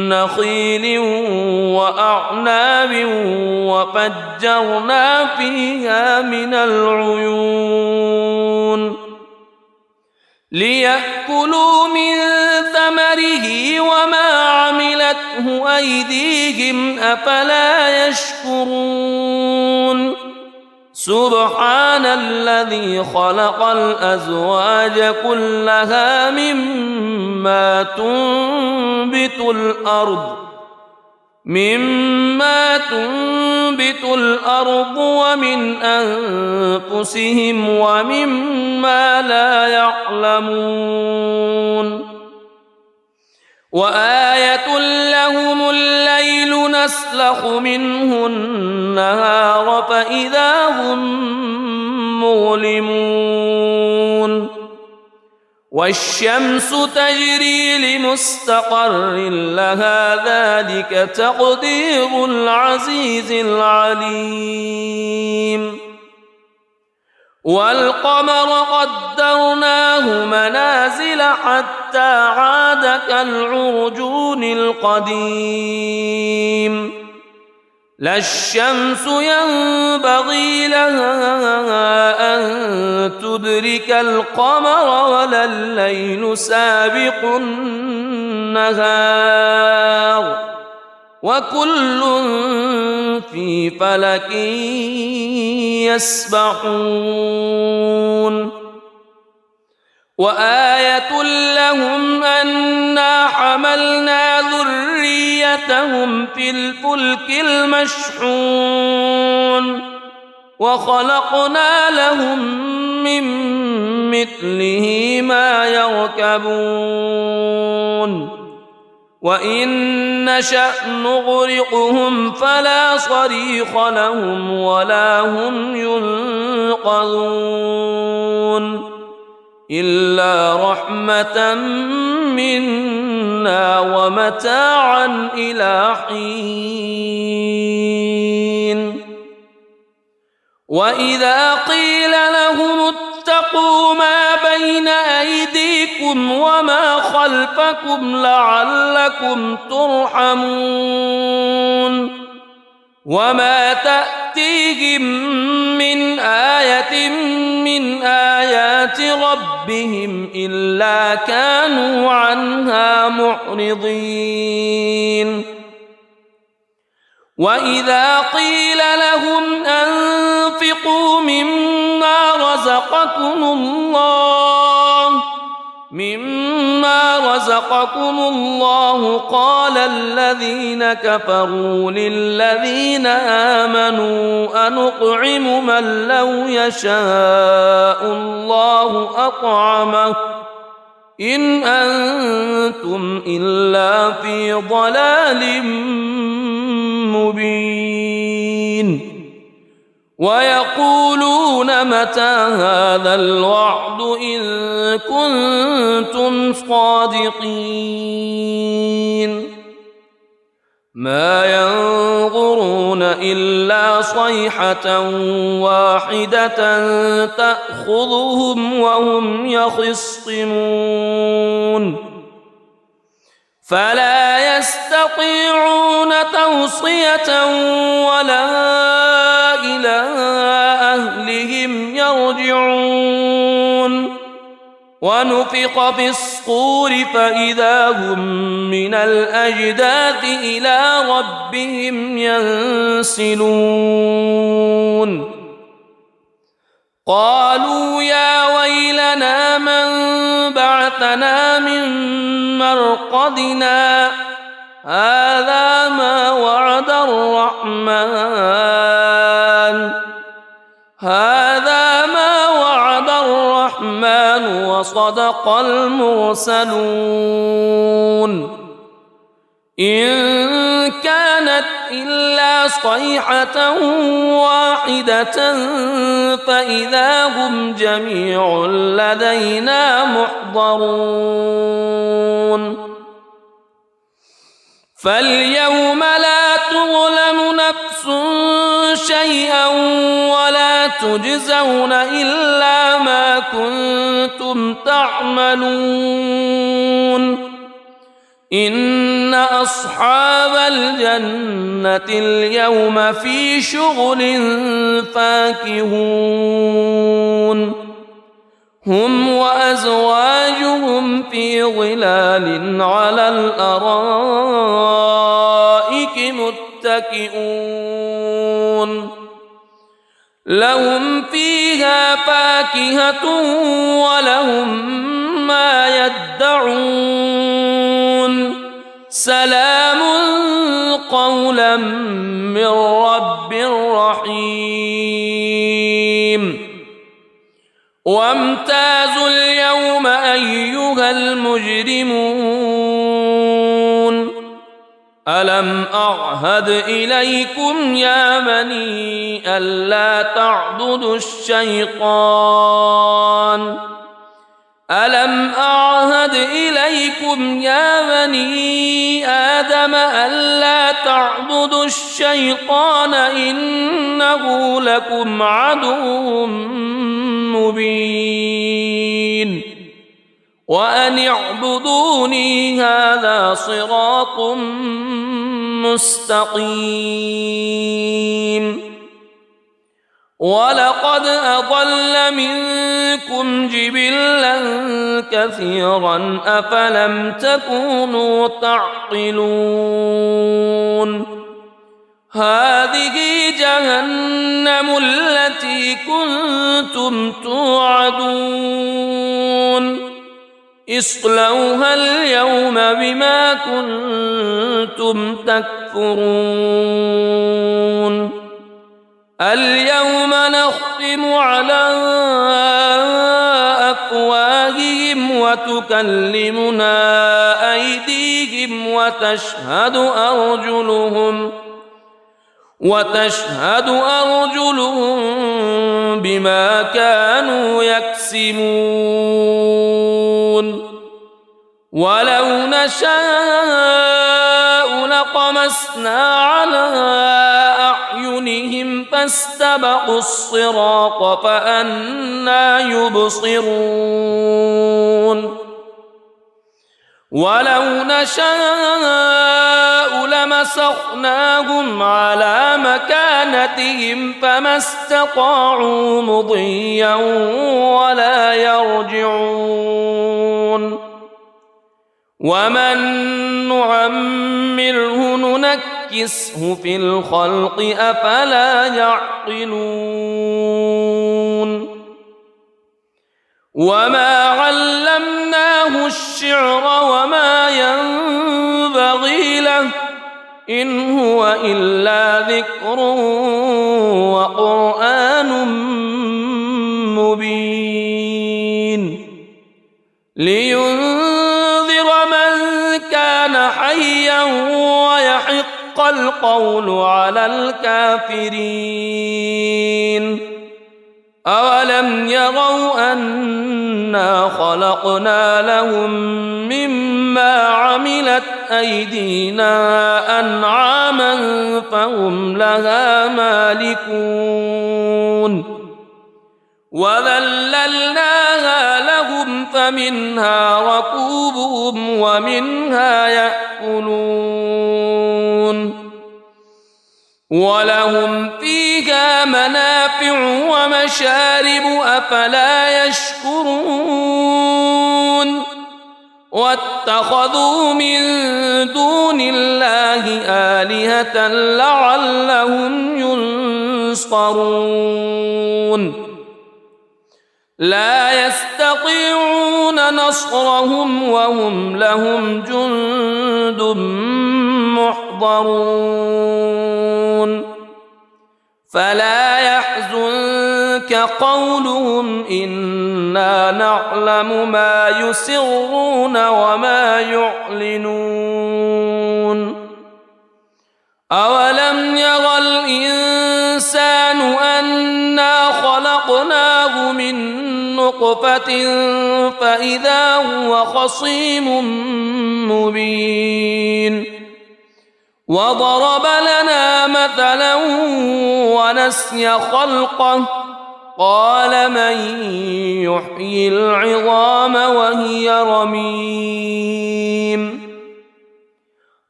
نخيل وأعناب وفجرنا فيها من العيون ليأكلوا من ثمره وما عملته أيديهم أفلا يشكرون سبحان الذي خلق الأزواج كلها مما تنبت الأرض مما تنبت الأرض ومن أنفسهم ومما لا يعلمون وآية لهم الليل نسلخ منه النهار فإذا هم مظلمون والشمس تجري لمستقر لها ذلك تقدير العزيز العليم والقمر قدرناه منازل حتى عاد كالعرجون القديم لا الشمس ينبغي لها أن تدرك القمر ولا الليل سابق النهار وكل في فلك يسبحون وآية لهم أنا حملنا ذريتهم في الفلك المشحون وخلقنا لهم من مثله ما يركبون وإن نشأ نغرقهم فلا صريخ لهم ولا هم ينقذون إلا رحمة منا ومتاعا إلى حين وإذا قيل لهم اتقوا ما بين أيديكم وما خلفكم لعلكم ترحمون وما تأتيهم من آية من آيات ربهم إلا كانوا عنها معرضين وإذا قيل لهم أنفقوا مما رزقكم الله قال الذين كفروا للذين آمنوا أنطعم من لو يشاء الله أطعمه إن أنتم إلا في ضلال مبين ويقولون متى هذا الوعد إن كنتم صادقين ما ينظرون إلا صيحة واحدة تأخذهم وهم يخصمون فلا يستطيعون توصية ولا إلى أهلهم يرجعون ونفخ في الصور فإذا هم من الأجداث إلى ربهم ينسلون قالوا يا ويلنا من بعثنا من مرقدنا هذا ما وعد الرحمن وصدق المرسلون إن كانت إلا صيحة واحدة فإذا هم جميع لدينا محضرون فاليوم لا تظلم نفس شيئا ولا تجزون إلا ما كنتم تعملون إن أصحاب الجنة اليوم في شغل فاكهون هم وأزواجهم في ظلال على الأرائك متكئون لهم فيها فاكهة ولهم ما يدعون سلام قولا من رب رحيم وامتازوا اليوم أيها المجرمون ألم أعهد إليكم يا بني ألا تعبدوا الشيطان ألم أعهد إليكم يا بني آدم ألا تعبدوا الشيطان إنه لكم عدو مبين وأن اعبدوني هذا صراط مستقيم ولقد أضل منكم جبلا كثيرا أفلم تكونوا تعقلون هذه جهنم التي كنتم توعدون اصلوها اليوم بما كنتم تكفرون اليوم نختم على أفواههم وتكلمنا أيديهم وتشهد أرجلهم بما كانوا يكسبون ولو نشاء لطمسنا على أعينهم فاستبقوا الصراط فأنى يبصرون ولو نشاء لمسخناهم على مكانتهم فما استطاعوا مضيا ولا يرجعون ومن نعمره ننكسه في الخلق أفلا يعقلون وما علمناه الشعر وما ينبغي له إن هو إلا ذكر وقرآن مبين لينذر من كان حيا ويحق القول على الكافرين أولم يروا أنا خلقنا لهم مما عملت أيدينا أنعاما فهم لها مالكون وذللناها لهم فمنها ركوبهم ومنها يأكلون ولهم فيها منافع ومشارب أفلا يشكرون واتخذوا من دون الله آلهة لعلهم ينصرون لا يستطيعون نصرهم وهم لهم جند محضرون فلا يحزنك قولهم إنا نعلم ما يسرون وما يعلنون أولم يرى الإنسان أنا خلقناه من نطفة فإذا هو خصيم مبين وضرب لنا مثلا ونسي خلقه قال من يحيي العظام وهي رميم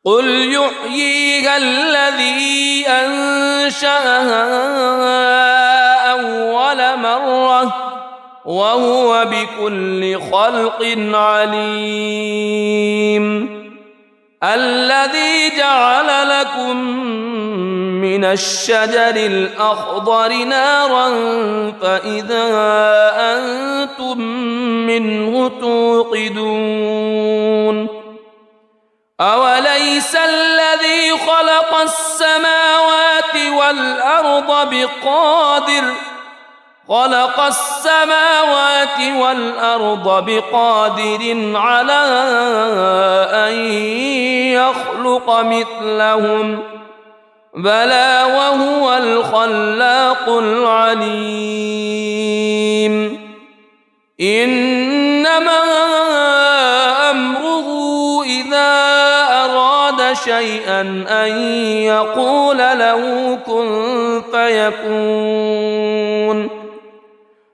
قل يحييها الذي أنشأها أول مرة وهو بكل خلق عليم الذي جعل لكم من الشجر الأخضر نارا فإذا أنتم منه توقدون أوليس الذي خلق السماوات والأرض بقادر على أن يخلق مثلهم بلى وهو الخلاق العليم إنما أمره إذا أراد شيئا أن يقول له كن فيكون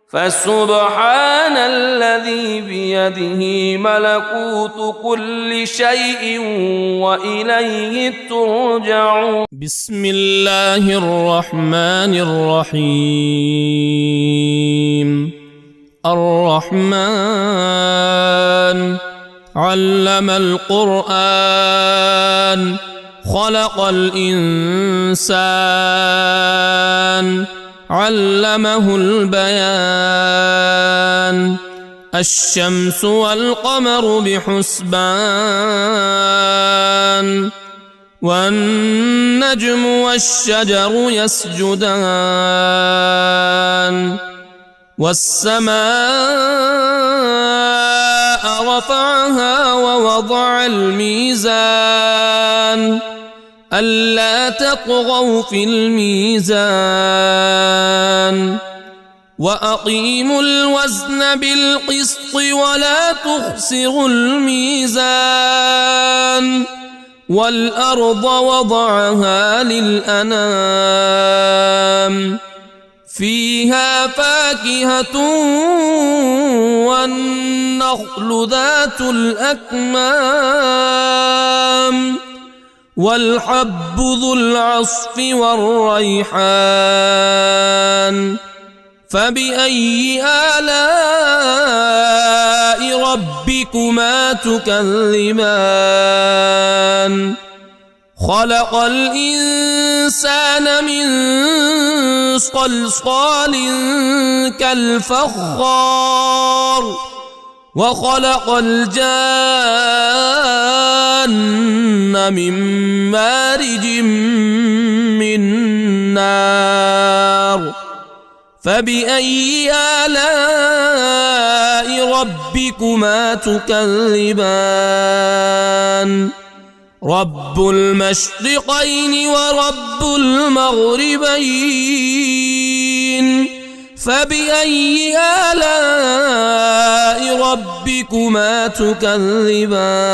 فسبحان الذي بيده ملكوت كل شيء وإليه ترجعون. بسم الله الرحمن الرحيم. الرحمن علم القرآن خلق الإنسان علمه البيان الشمس والقمر بحسبان والنجم والشجر يسجدان والسماء رفعها ووضع الميزان ألا تطغوا في الميزان وأقيموا الوزن بالقسط ولا تخسروا الميزان والأرض وضعها للأنام فيها فاكهة والنخل ذات الأكمام والحب ذو العصف والريحان فبأي آلاء ربكما تكذبان خلق الإنسان من صلصال كالفخار وخلق الجان من مارج من نار فبأي آلاء ربكما تكذبان رب المشرقين ورب المغربين فبأي آلاء ربكما تكذبان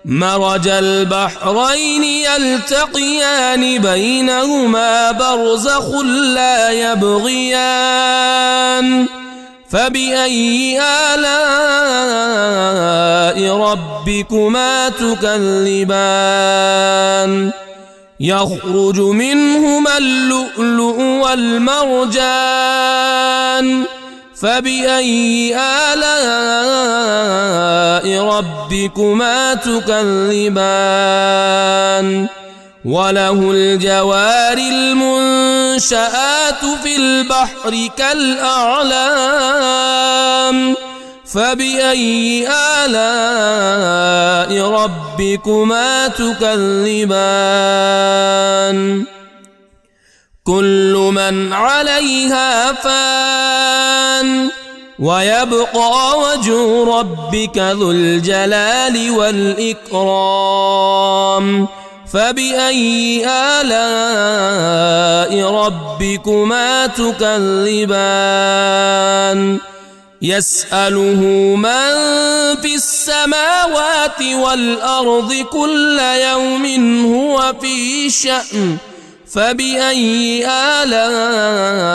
مرج البحرين يلتقيان بينهما برزخ لا يبغيان فبأي آلاء ربكما تكذبان يخرج منهما اللؤلؤ والمرجان فبأي آلاء ربكما تكذبان وله الجوار المنشآت في البحر كالأعلام فبأي آلاء ربكما تكذبان كل من عليها فان ويبقى وجه ربك ذو الجلال والإكرام فبأي آلاء ربكما تكذبان يسأله من في السماوات والأرض كل يوم هو في شأن فبأي آلاء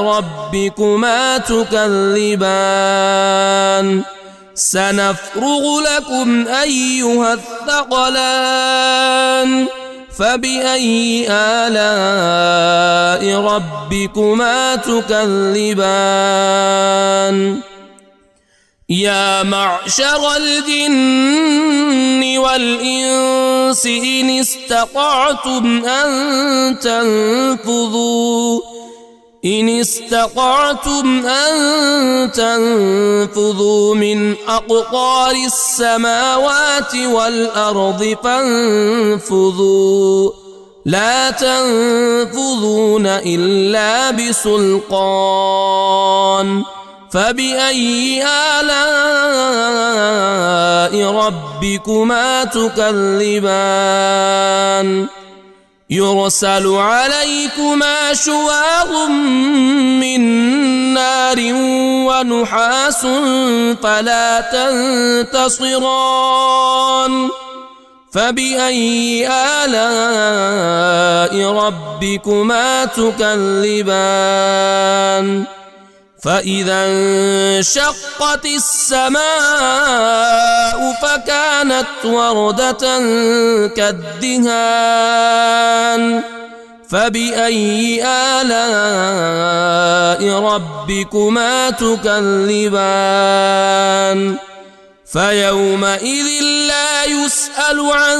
ربكما تكذبان سنفرغ لكم أيها الثقلان فبأي آلاء ربكما تكذبان يا معشر الجن والإنس إن استطعتم أن إن استطعتم أن تنفذوا من أقطار السماوات والأرض فانفذوا لا تنفذون إلا بسلطان فبأي آلاء ربكما تكذبان يرسل عليكما شواظ من نار ونحاس فلا تنتصران فبأي آلاء ربكما تكذبان فإذا انشقت السماء فكانت وردة كالدهان فبأي آلاء ربكما تكذبان فيومئذ لا يسأل عن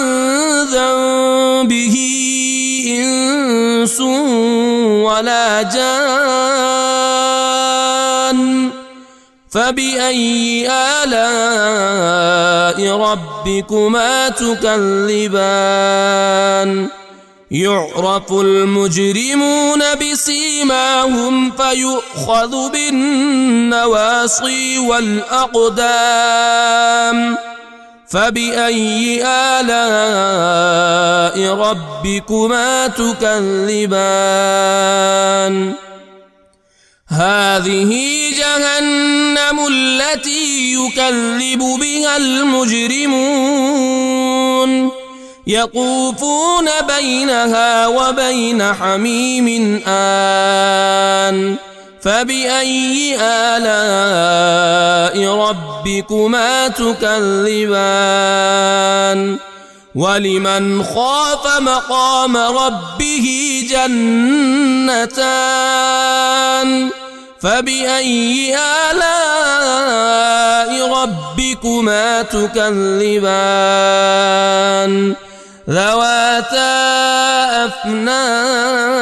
ذنبه إنس ولا جان فبأي آلاء ربكما تكذبان يعرف المجرمون بسيماهم فيؤخذ بالنواصي والأقدام فبأي آلاء ربكما تكذبان هذه جهنم التي يكذب بها المجرمون يطوفون بينها وبين حميم آن فبأي آلاء ربكما تكذبان ولمن خاف مقام ربه جنتان فبأي آلاء ربكما تكذبان ذواتا أفنان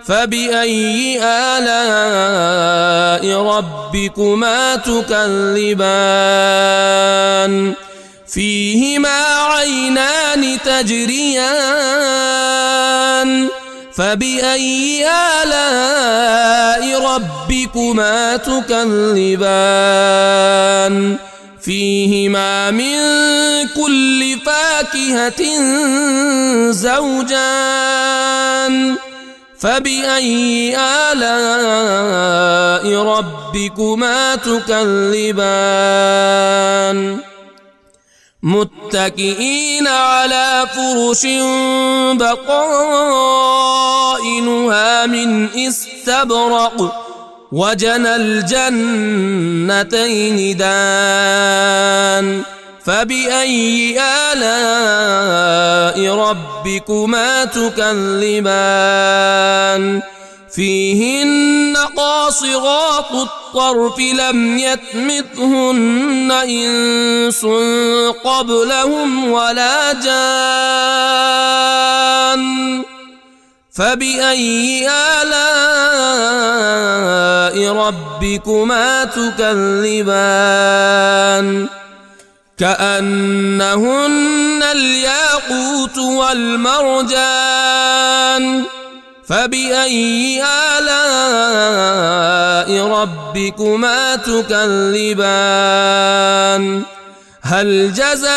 فبأي آلاء ربكما تكذبان فيهما عينان تجريان فبأي آلاء ربكما تكذبان فيهما من كل فاكهة زوجان فبأي آلاء ربكما تكذبان متكئين على فرش بطائنها من استبرق وجنى الجنتين دان فبأي آلاء ربكما تكذبان فيهن قاصرات الطرف لم يطمثهن إنس قبلهم ولا جان فبأي آلاء ربكما تكذبان كأنهن الياقوت والمرجان فبأي آلاء ربكما تكذبان هل جزاء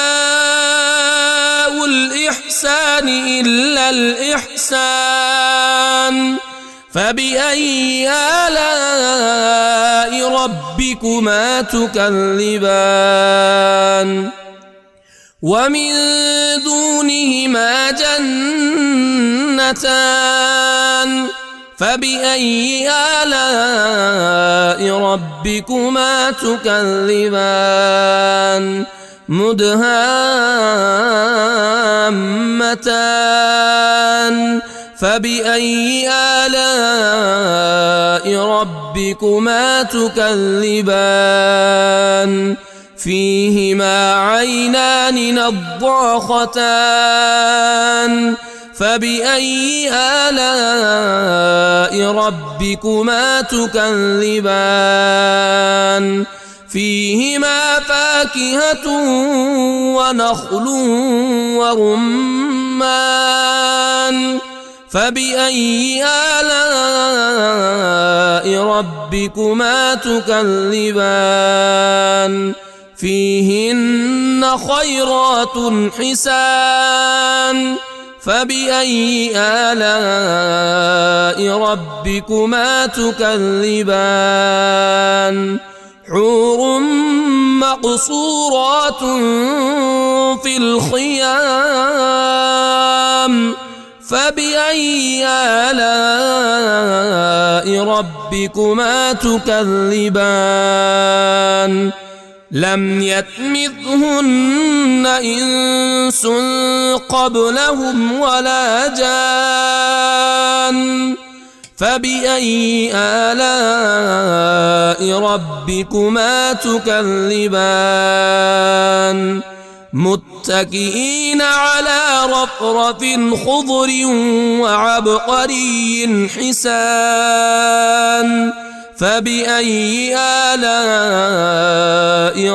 الإحسان إلا الإحسان فبأي آلاء ربكما تكذبان ومن دونهما جنتان فبأي آلاء ربكما تكذبان مدهامتان فبأي آلاء ربكما تكذبان فيهما عينان نضاختان فبأي آلاء ربكما تكذبان فيهما فاكهة ونخل ورمان فبأي آلاء ربكما تكذبان فيهن خيرات حسان فبأي آلاء ربكما تكذبان حور مقصورات في الخيام فبأي آلاء ربكما تكذبان لم يطمثهن إنس قبلهم ولا جان فبأي آلاء ربكما تكذبان متكئين على رفرف خضر وعبقري حسان فبأي آلاء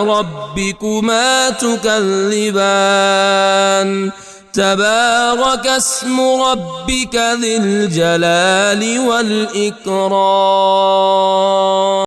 ربكما تكذبان تبارك اسم ربك ذي الجلال والإكرام.